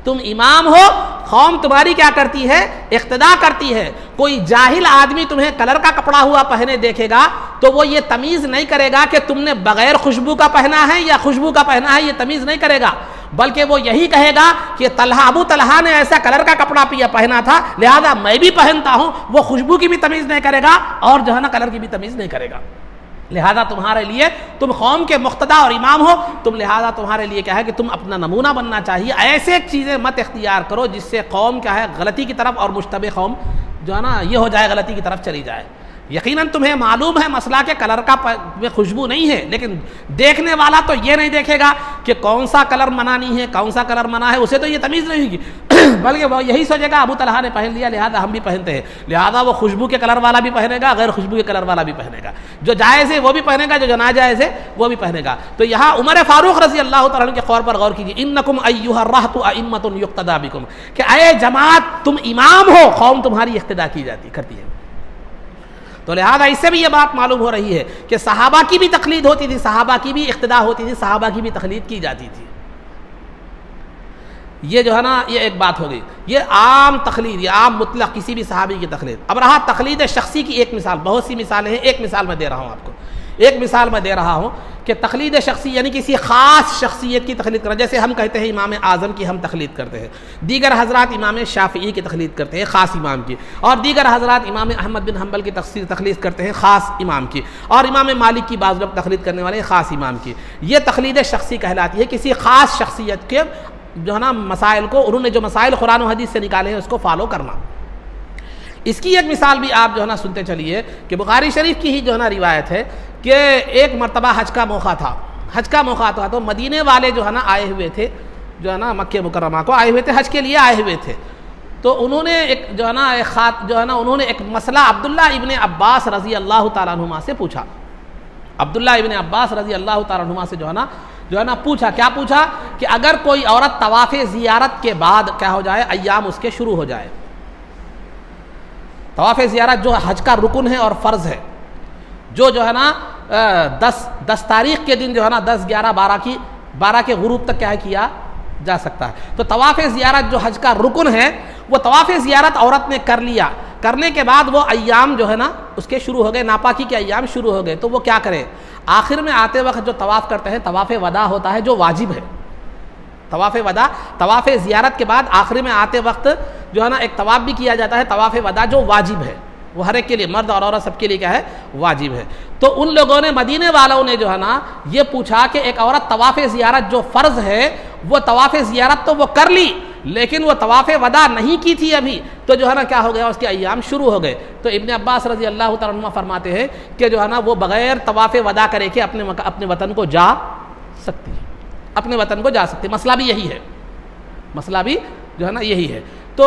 तुम इमाम हो, कौम तुम्हारी क्या करती है, इक्तिदा करती है। कोई जाहिल आदमी तुम्हें कलर का कपड़ा हुआ पहने देखेगा तो वो ये तमीज़ नहीं करेगा कि तुमने बगैर खुशबू का पहना है या खुशबू का पहना है, ये तमीज़ नहीं करेगा, बल्कि वो यही कहेगा कि अबू तलहा ने ऐसा कलर का कपड़ा पहना था लिहाजा मैं भी पहनता हूँ। वो खुशबू की भी तमीज़ नहीं करेगा और जो है ना कलर की भी तमीज़ नहीं करेगा। लिहाजा तुम्हारे लिए, तुम कौम के मुख्तदा और इमाम हो, तुम लिहाजा तुम्हारे लिए क्या है कि तुम अपना नमूना बनना चाहिए। ऐसे चीज़ें मत इख्तियार करो जिससे कौम क्या है गलती की तरफ, और मुश्तबे कौम जो है ना ये हो जाए, गलती की तरफ चली जाए। यकीनन तुम्हें मालूम है मसला के कलर का में खुशबू नहीं है, लेकिन देखने वाला तो ये नहीं देखेगा कि कौन सा कलर मना नहीं है, कौन सा कलर मना है, उसे तो ये तमीज़ नहीं होगी बल्कि वो यही सोचेगा अबू तलहा ने पहन लिया लिहाजा हम भी पहनते हैं, लिहाजा वो खुशबू के कलर वाला भी पहनेगा, गैर खुशबू के कलर वाला भी पहनेगा, जो जायज़ है वो भी पहनेगा, जो नाजायज़ है वो भी पहनेगा। तो यहाँ उमर फारूक रज़ी अल्लाह ताला के कौल पर गौर कीजिए, इन्नकुम अय्युहा रहतु अइम्मतुन युक्तदा बिकुम, कि अय जमात तुम इमाम हो, कौम तुम्हारी इक्तिदा की करती है। तो लिहाजा इससे भी ये बात मालूम हो रही है कि सहाबा की भी तकलीद होती थी, सहाबा की भी इक्तिदा होती थी, सहाबा की भी तकलीद की जाती थी। ये जो है ना ये एक बात हो गई, ये आम तकलीद, ये आम मुतलक किसी भी सहाबी की तकलीद। अब रहा तकलीद शख्सी की एक मिसाल, बहुत सी मिसालें हैं, एक मिसाल मैं दे रहा हूँ आपको, एक मिसाल मैं दे रहा हूँ कि तकलीद शख्सी यानी किसी ख़ास शख्सियत की तकलीद करना। जैसे हम कहते हैं इमाम आज़म की हम तकलीद करते हैं, दीगर हज़रात इमाम शाफ़िई की तकलीद करते हैं ख़ास इमाम की, और दीगर हज़रात इमाम अहमद बिन हम्बल की तकलीद करते हैं ख़ास इमाम की, और इमाम मालिक की बाज़ लोग तकलीद करने वाले ख़ास इमाम की। ये तकलीद शख्सी कहलाती है, किसी ख़ास शख्सियत के जो है ना मसाइल को, उन्होंने जो मसाइल कुरान और हदीस से निकाले हैं उसको फॉलो करना। इसकी एक मिसाल भी आप जो है ना सुनते चलिए कि बुखारी शरीफ की ही जो है ना रिवायत है कि एक मरतबा हज का मौका था, हज का मौका था, तो मदीने वाले जो है ना आए हुए थे, जो है ना मक्के मुकर्रमा को आए हुए थे, हज के लिए आए हुए थे। तो उन्होंने एक जो है ना उन्होंने एक मसला अब्दुल्ला इब्ने अब्बास रज़ी अल्लाह ताला अन्हुमा से पूछा। अब्दुल्ला इब्ने अब्बास रज़ी अल्लाह ताला अन्हुमा से जो है ना पूछा, क्या पूछा कि अगर कोई औरत तवाफ़े ज़ियारत के बाद क्या हो जाए, अय्याम उसके शुरू हो जाए। तवाफ़े ज़ियारत जो हज का रुकन है और फ़र्ज़ है, जो है ना 10 तारीख़ के दिन जो है ना 10, 11, 12 के गुरूब तक क्या है किया जा सकता है। तो तवाफ़े ज़ियारत जो हज का रुकन है, वो तवाफ़े ज़ियारत औरत ने कर लिया, करने के बाद वो अय्याम जो है ना उसके शुरू हो गए, नापाकी के अय्याम शुरू हो गए। तो वो क्या करे, आखिर में आते वक्त जो तवाफ़ करते हैं, तवाफ़े वदा होता है जो वाजिब है। तवाफ़े वदा, तवाफ़े ज़ियारत के बाद आखिर में आते वक्त जो है ना एक तवाफ़ भी किया जाता है, तवाफ़े वदा जो वाजिब है। वो हर एक के लिए, मर्द और औरत सबके लिए क्या है, वाजिब है। तो उन लोगों ने, मदीने वालों ने जो है ना ये पूछा कि एक औरत तवाफ़ ज़ियारत जो फ़र्ज़ है वो तवाफ़ ज़ियारत तो वो कर ली, लेकिन वो तवाफ़ वदा नहीं की थी अभी, तो जो है ना क्या हो गया, उसके अय्याम शुरू हो गए। तो इब्ने अब्बास रज़ी अल्लाह तआला अन्हुमा फरमाते हैं कि जो है ना वो बग़ैर तवाफ़ वदा करे के अपने वतन को जा सकती है, अपने वतन को जा सकती है। मसला भी यही है, मसला भी जो है ना यही है। तो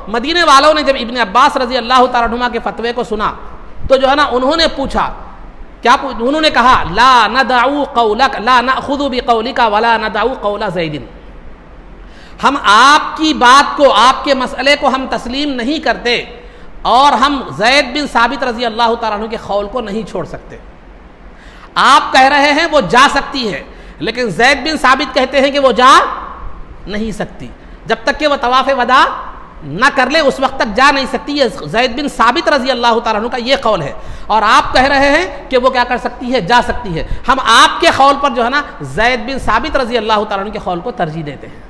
मदीने वालों ने जब इब्ने अब्बास रज़ी अल्लाह तआला अन्हुमा के फतवे को सुना तो जो है ना उन्होंने पूछा, क्या उन्होंने कहा, ला नदअू कौलक ला नअखुज़ु बिकौलिका वला नदअू कौला ज़ैदिन, हम आपकी बात को, आपके मसले को हम तस्लीम नहीं करते और हम ज़ैद बिन साबित रज़ी अल्लाह तआला अन्हु के कौल को नहीं छोड़ सकते। आप कह रहे हैं वो जा सकती है, लेकिन ज़ैद बिन साबित कहते हैं कि वो जा नहीं सकती, जब तक कि वो तवाफ़ वदा ना कर ले उस वक्त तक जा नहीं सकती। ये ज़ैद बिन साबित रज़ी अल्लाह तआला अन्हु का ये कौल है, और आप कह रहे हैं कि वो क्या कर सकती है, जा सकती है। हम आपके कौल पर जो है ना ज़ैद बिन साबित रज़ी अल्लाह तआला अन्हु के कौल को तरजीह देते हैं।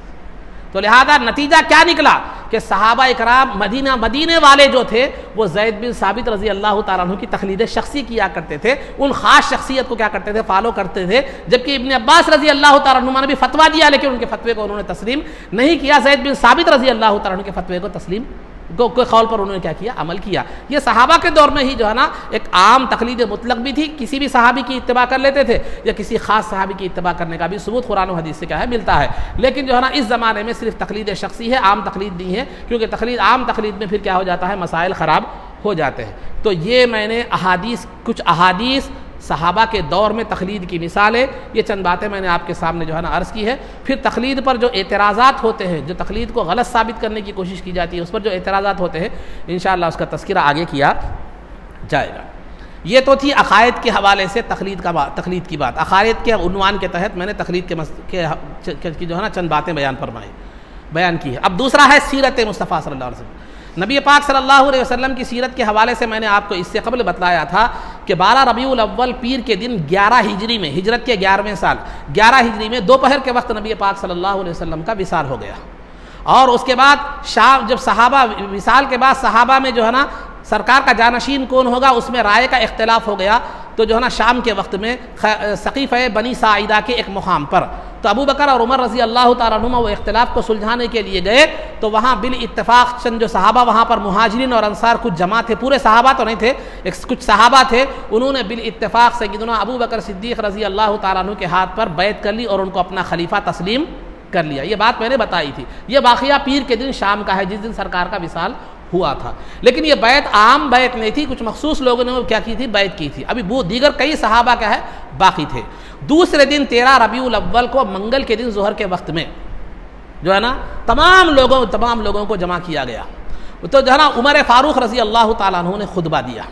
तो लिहाजा नतीजा क्या निकला कि सहाबा इकराम मदीने वाले जो थे वो ज़ैद बिन साबित रज़ी अल्लाह तआला अन्हु की तक़लीद शख्सी किया करते थे, उन ख़ास शख्सियत को क्या करते थे, फॉलो करते थे। जबकि इब्ने अब्बास रज़ी अल्लाह तआला अन्हुमा ने भी फतवा दिया, लेकिन उनके फतवे को उन्होंने तस्लीम नहीं किया। ज़ैद बिन साबित रज़ी अल्लाह तआला अन्हु के फतवे को तस्लीम के कौल पर उन्होंने क्या किया, अमल किया। ये सहाबा के दौर में ही जो है ना एक आम तक़लीद मुतलक भी थी, किसी भी सहाबी की इत्तिबा कर लेते थे, या किसी ख़ास सहाबी की इत्तिबा करने का भी सबूत कुरान और हदीस से क्या है, मिलता है। लेकिन जो है ना इस ज़माने में सिर्फ तक़लीद शख्सी है, आम तक़लीद नहीं है, क्योंकि आम तक़लीद में फिर क्या हो जाता है, मसाइल ख़राब हो जाते हैं। तो ये मैंने कुछ अहादीस सहाबा के दौर में तक़लीद की मिसालें, ये चंद बातें मैंने आपके सामने जो है ना अर्ज़ की है। फिर तक़लीद पर जो एतराज़ात होते हैं, जो तक़लीद को गलत साबित करने की कोशिश की जाती है, उस पर जो एतराज़ात होते हैं इंशाअल्लाह उसका तज़किरा आगे किया जाएगा। ये तो थी अक़ायद के हवाले से तक़लीद की बात। अक़ायद के उन्वान के तहत मैंने तक़लीद की जो है ना चंद बातें बयान की है। अब दूसरा है सीरत मुस्तफ़ा सल्लल्लाहु अलैहि वसल्लम। नबी पाक सल्लल्लाहु अलैहि वसल्लम की सीरत के हवाले से मैंने आपको इससे कबल बतलाया था कि 12 रबीउल अव्वल पीर के दिन 11 हिजरी में, हिजरत के 11वें साल 11 हिजरी में दोपहर के वक्त नबी पाक सल्लल्लाहु अलैहि वसल्लम का विसाल हो गया। और उसके बाद शाम, जब सहाबा विसाल के बाद सहाबा में जो है ना सरकार का जानशीन कौन होगा उसमें राय का इख्तिलाफ हो गया। तो जो है ना शाम के वक्त में सक़ीफ़े बनी साइदा के एक मुकाम पर तो अबू बकर और उमर रज़ी अल्लाह तआला अन्हुमा वो इख्तिलाफ को सुलझाने के लिए गए। तो वहाँ बिल इत्तेफाक चंद जो सहाबा वहाँ पर मुहाजिरीन और अंसार कुछ जमा थे, पूरे सहाबा तो नहीं थे, कुछ सहाबा थे, उन्होंने बिल इत्तेफाक सय्यदुना अबू बकर सिद्दीक़ रज़ी अल्लाह तआला अन्हु के हाथ पर बैत कर ली और उनको अपना खलीफा तस्लीम कर लिया। ये बात मैंने बताई थी। ये वाक़िया पीर के दिन शाम का है, जिस दिन सरकार का विसाल हुआ था। लेकिन ये बैत आम बैत नहीं थी, कुछ मखसूस लोगों ने क्या की थी, बैत की थी। अभी वो दीगर कई सहाबा क्या है बाकी थे। दूसरे दिन 13 रबीउल अव्वल को मंगल के दिन ज़ोहर के वक्त में जो है ना तमाम लोगों को जमा किया गया। तो जो है ना उमर फ़ारूक रज़ी अल्लाह तआला अन्हु ने खुतबा दिया।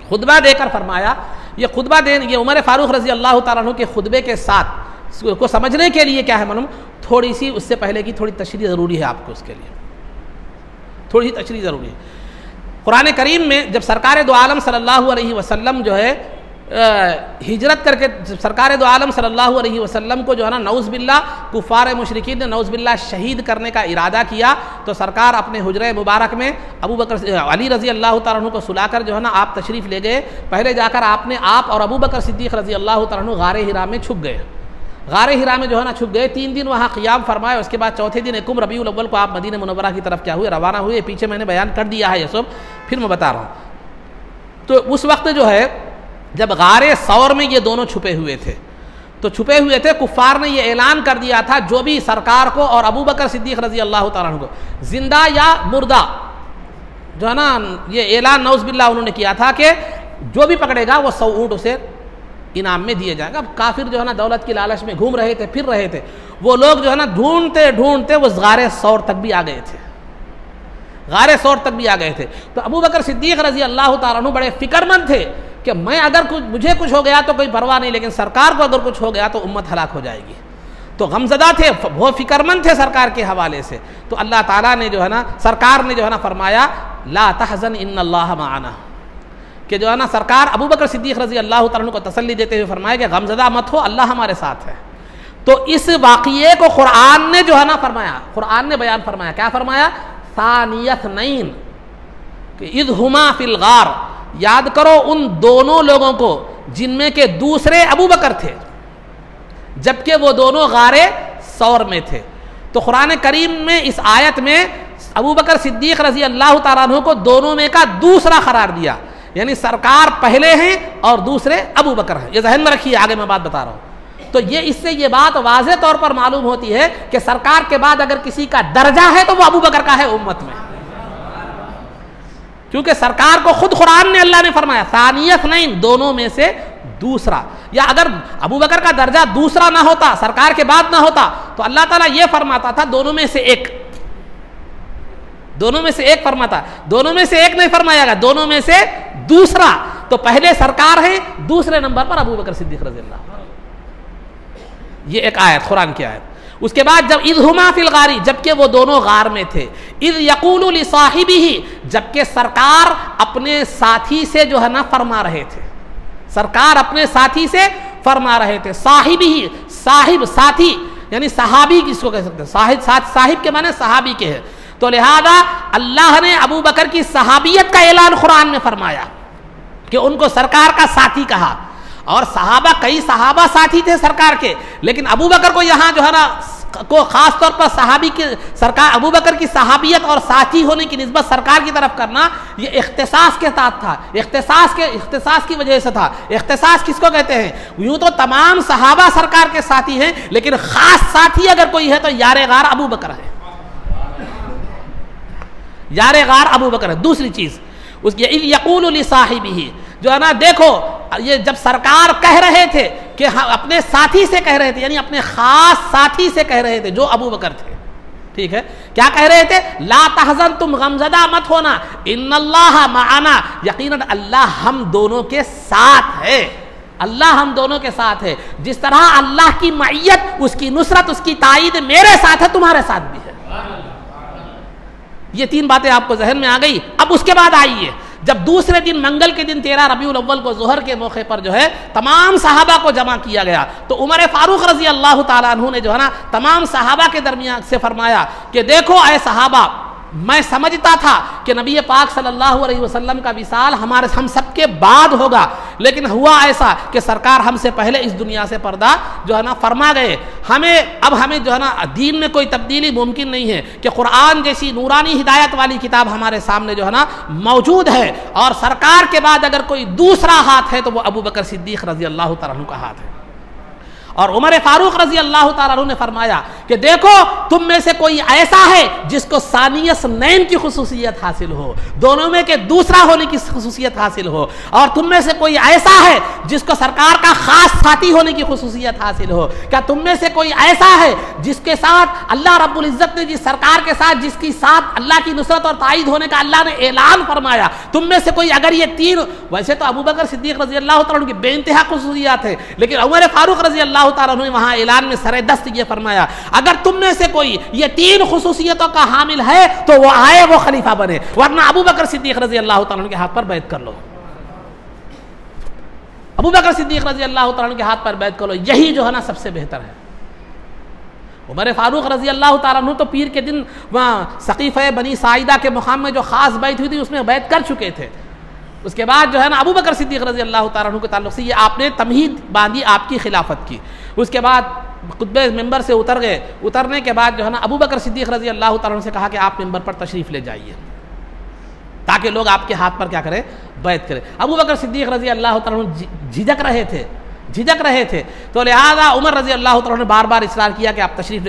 खुतबा देकर फरमाया, ये उमर फ़ारूक रज़ी अल्लाह तआला अन्हु के खुतबे के साथ को समझने के लिए क्या है मालूम, थोड़ी सी उससे पहले की थोड़ी तशरीह ज़रूरी है। आपको उसके लिए थोड़ी सी तशरीह ज़रूरी है। कुरान करीम में जब सरकार दो आलम सल्लल्लाहु अलैहि वसल्लम जो है हिजरत करके, सरकार दो आलम सल्लल्लाहु अलैहि वसल्लम को जो है ना नऊज़ बिल्लाह कुफ़ार मुशरिकीन ने नऊज़ बिल्लाह शहीद करने का इरादा किया, तो सरकार अपने हुजरे मुबारक में अबू बकर अली रज़ी अल्लाह तआला अन्हु को सुलाकर जो है ना आप तशरीफ़ ले गए। पहले जाकर आप और अबू बकर सिद्दीक़ रज़ी अल्लाह तआला अन्हु गारे हिरा में छुप गए। गारे हिरा में जो है ना छुप गए, 3 दिन वहाँ क़ियाम फरमाए। उसके बाद चौथे दिन 1 रबीउल अव्वल को आप मदीना मुनव्वरा की तरफ क्या हुए, रवाना हुए। पीछे मैंने बयान कर दिया है ये सब, फिर मैं बता रहा हूँ। तो उस वक्त जो है जब गारे सौर में ये दोनों छुपे हुए थे, तो छुपे हुए थे, कुफ़ार ने ये ऐलान कर दिया था जो भी सरकार को और अबू बकर सिद्दीक़ रज़ी अल्लाह तआला अन्हु को जिंदा या मुर्दा जो है ना, ये ऐलान नऊज़ बिल्लाह उन्होंने किया था कि जो भी पकड़ेगा वो 100 ऊँट उसे इनाम में दिए जाएगा। अब काफिर जो है ना दौलत की लालच में घूम रहे थे, फिर रहे थे। वो लोग जो है ना ढूंढते ढूंढते वो गारे सौर तक भी आ गए थे, गारे सौर तक भी आ गए थे। तो अबू बकर सिद्दीक़ रज़ी अल्लाह तआला अन्हु बड़े फिक्रमंद थे कि मैं अगर मुझे कुछ हो गया तो कोई परवाह नहीं, लेकिन सरकार को अगर कुछ हो गया तो उम्मत हलाक हो जाएगी। तो गमज़दा थे, बहुत फिक्रमंद थे सरकार के हवाले से। तो अल्लाह ताला ने जो है ना, सरकार ने जो है ना फरमाया ला तहज़न इन्नल्लाह मअना, कि जो है ना सरकार अबू बकर सिद्दीक़ रज़ी अल्लाह तआला अन्हु को तसल्ली देते हुए फरमाया कि गमज़दा मत हो, अल्लाह हमारे साथ है। तो इस वाक़िए को कुरान ने जो है ना फरमाया, कुरान ने बयान फरमाया, क्या फरमाया, सानियत नईन, कि इद हुमा फिल गार, याद करो उन दोनों लोगों को जिनमें के दूसरे अबू बकर थे, जबकि वो दोनों गारे सौर में थे। तो कुरान करीम में इस आयत में अबू बकर सिद्दीक रजी अल्लाह तआला अन्हु को दोनों में का दूसरा करार दिया, यानी सरकार पहले हैं और दूसरे अबू बकर हैं। ये ज़हन में रखिए, आगे मैं बात बता रहा हूँ। तो ये इससे ये बात वाज़ेह तौर पर मालूम होती है कि सरकार के बाद अगर किसी का दर्जा है तो वो अबू बकर का है उम्मत में, क्योंकि सरकार को खुद कुरान ने अल्लाह ने फरमाया सानियत नहीं, दोनों में से दूसरा। या अगर अबू बकर का दर्जा दूसरा ना होता, सरकार के बाद ना होता, तो अल्लाह ताला ये फरमाता था दोनों में से एक, दोनों में से एक फरमाता, दोनों में से एक नहीं फरमाएगा, दोनों में से दूसरा। तो पहले सरकार है, दूसरे नंबर पर अबू बकर सिद्दीक रज़ी अल्लाह। ये एक आयत, कुरान की आयत। उसके बाद जब इद हुमा फिल गारी, जबकि वो दोनों गार में थे, इद यकूलु लिसाहिबिही, जबकि सरकार अपने साथी से जो है ना फरमा रहे थे, सरकार अपने साथी से फरमा रहे थे। साहिबिही, साहिब साथी यानी सहाबी किसको कह सकते हैं, साहिब के माने सहाबी के हैं। तो लिहाजा अल्लाह ने अबू बकर की सहाबियत का ऐलान कुरान में फरमाया कि उनको सरकार का साथी कहा। और सहाबा, कई सहाबा साथी थे सरकार के, लेकिन अबू बकर को यहाँ जो है ना को खास तौर पर सहाबी के सरकार अबू बकर की सहाबियत और साथी होने की निस्बत सरकार की तरफ करना, ये इख्तिसास के साथ था, इख्तिसास की वजह से था। इख्तिसास किसको कहते हैं? यूं तो तमाम सहाबा सरकार के साथी हैं, लेकिन खास साथी अगर कोई है तो यारे गार अबू बकर है, यारे गार अबू बकर है। दूसरी चीज उसकी यकूलु लिसाहिबिही, जो है ना, देखो ये जब सरकार कह रहे थे कि अपने साथी से कह रहे थे, यानी अपने खास साथी से कह रहे थे जो अबू बकर थे, ठीक है, क्या कह रहे थे? ला तहज़न, तुम गमज़दा मत होना, इन्नल्लाह मआना, यकीनन अल्लाह हम दोनों के साथ है, अल्लाह हम दोनों के साथ है। जिस तरह अल्लाह की मईयत, उसकी नुसरत, उसकी ताईद मेरे साथ है, तुम्हारे साथ भी है। ये तीन बातें आपको जहन में आ गई। अब उसके बाद आइए, जब दूसरे दिन मंगल के दिन 13 रबीउल अव्वल को ज़ोहर के मौके पर जो है तमाम सहाबा को जमा किया गया, तो उमर फारूक रजी अल्लाह ताला अन्हु ने जो है ना तमाम सहाबा के दरमियान से फरमाया कि देखो ऐ सहाबा, मैं समझता था कि नबी पाक सल्लल्लाहु अलैहि वसल्लम का विसाल हम सबके बाद होगा, लेकिन हुआ ऐसा कि सरकार हमसे पहले इस दुनिया से पर्दा जो है ना फरमा गए। हमें जो है ना दीन में कोई तब्दीली मुमकिन नहीं है कि कुरान जैसी नूरानी हिदायत वाली किताब हमारे सामने जो है ना मौजूद है, और सरकार के बाद अगर कोई दूसरा हाथ है तो वो अबू बकर सिद्दीक रजी अल्लाह तआला अन्हु का हाथ है। और उमर फारूक रजी अल्लाह तआला अन्हु ने फरमाया कि देखो तुम में से कोई ऐसा है जिसको सानियस नैन की खुसूसियत हासिल हो, दोनों में के दूसरा होने की खुसूसियत हासिल हो, और तुम में से कोई ऐसा है जिसको सरकार का खास साथी होने की खुसूसियत हासिल हो। क्या तुम में से कोई ऐसा है जिसके साथ अल्लाह रब्बुल इज्जत ने, जिस सरकार के साथ जिसकी साथ अल्लाह की नुसरत और ताईद होने का अल्लाह ने ऐलान फरमाया, तुम में से कोई अगर ये तीन, वैसे तो अबू बकर सिद्दीक रजी अल्लाह तआला की बेइंतहा खुसूसियत है, लेकिन उमर फारूक रजी अल्लाह तआला ने वहां ऐलान में सरे दस्त ये फरमाया, अगर तुम में से कोई ये तीन खुसूसियतों का हामिल है तो वो आए, वो खलीफा बने, वरना अबू बकर सिद्दीक रजी अल्लाह तआला के हाथ पर बैत कर लो, अबू बकर सिद्दीक रजी अल्लाह तआला के हाथ पर बैत कर लो, यही जो है ना सबसे बेहतर है। उमर फारूक रजी अल्लाह तआला तो पीर के दिन वहाँ सकीफ़े बनी साइदा के मुकाम में जो खास बैत हुई थी उसमें बैत कर चुके थे। उसके बाद जो है ना अबू बकर सिद्दीक रजी अल्लाह तआला के ताल्लुक़ से ये आपने तमहीद बांधी आपकी खिलाफत की। उसके बाद खुतबे मिंबर से उतर गए, उतरने के बाद जो है ना अबू बकर सिद्दीक रजी अल्लाह तआला से कहा कि आप मिंबर पर तशरीफ़ ले जाइए ताकि लोग आपके हाथ पर क्या करें, बैत करें। अबू बकर सिद्दीक रजी अल्लाह तआला झिझक रहे थे, तो लिहाजा उमर रजी अल्लाह तआला ने बार बार इसरार किया कि आप तशरीफ़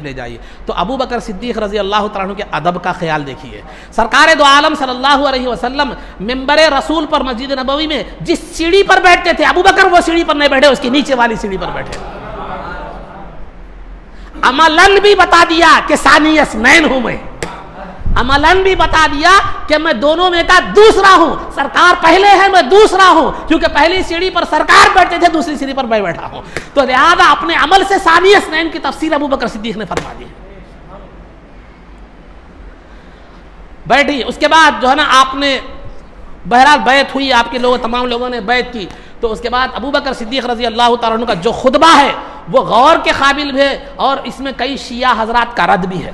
ले जाइए। तो अबू बकर सिद्दीक रजी अल्लाह तआला के अदब का ख्याल देखिए। सरकार दो आलम सल्लल्लाहु अलैहि वसल्लम मिंबर रसूल पर मस्जिद नबवी में जिस सीढ़ी पर बैठते थे, अबू बकर वो सीढ़ी पर नहीं बैठे, उसके नीचे वाली सीढ़ी पर बैठे। अमलन भी बता दिया कि सानियस नैन हूं मैं, अमलन भी बता दिया कि मैं दोनों में का दूसरा हूं, सरकार पहले है, मैं दूसरा हूं, क्योंकि पहली सीढ़ी पर सरकार बैठते थे, दूसरी सीढ़ी पर मैं बैठा हूं। तो लिहाजा अपने अमल से सानियस नैन की तफसील अबू बकर सिद्दीक ने फरमा दी। बैठी, उसके बाद जो है ना आपने बहरहाल बैत हुई, आपके लोगों तमाम लोगों ने बैत की। तो उसके बाद अबू बकर सिद्दीक रजी अल्लाह तआला अन्हु का जो खुतबा है वो गौर के काबिल है, और इसमें कई शिया हजरात का रद्द भी है।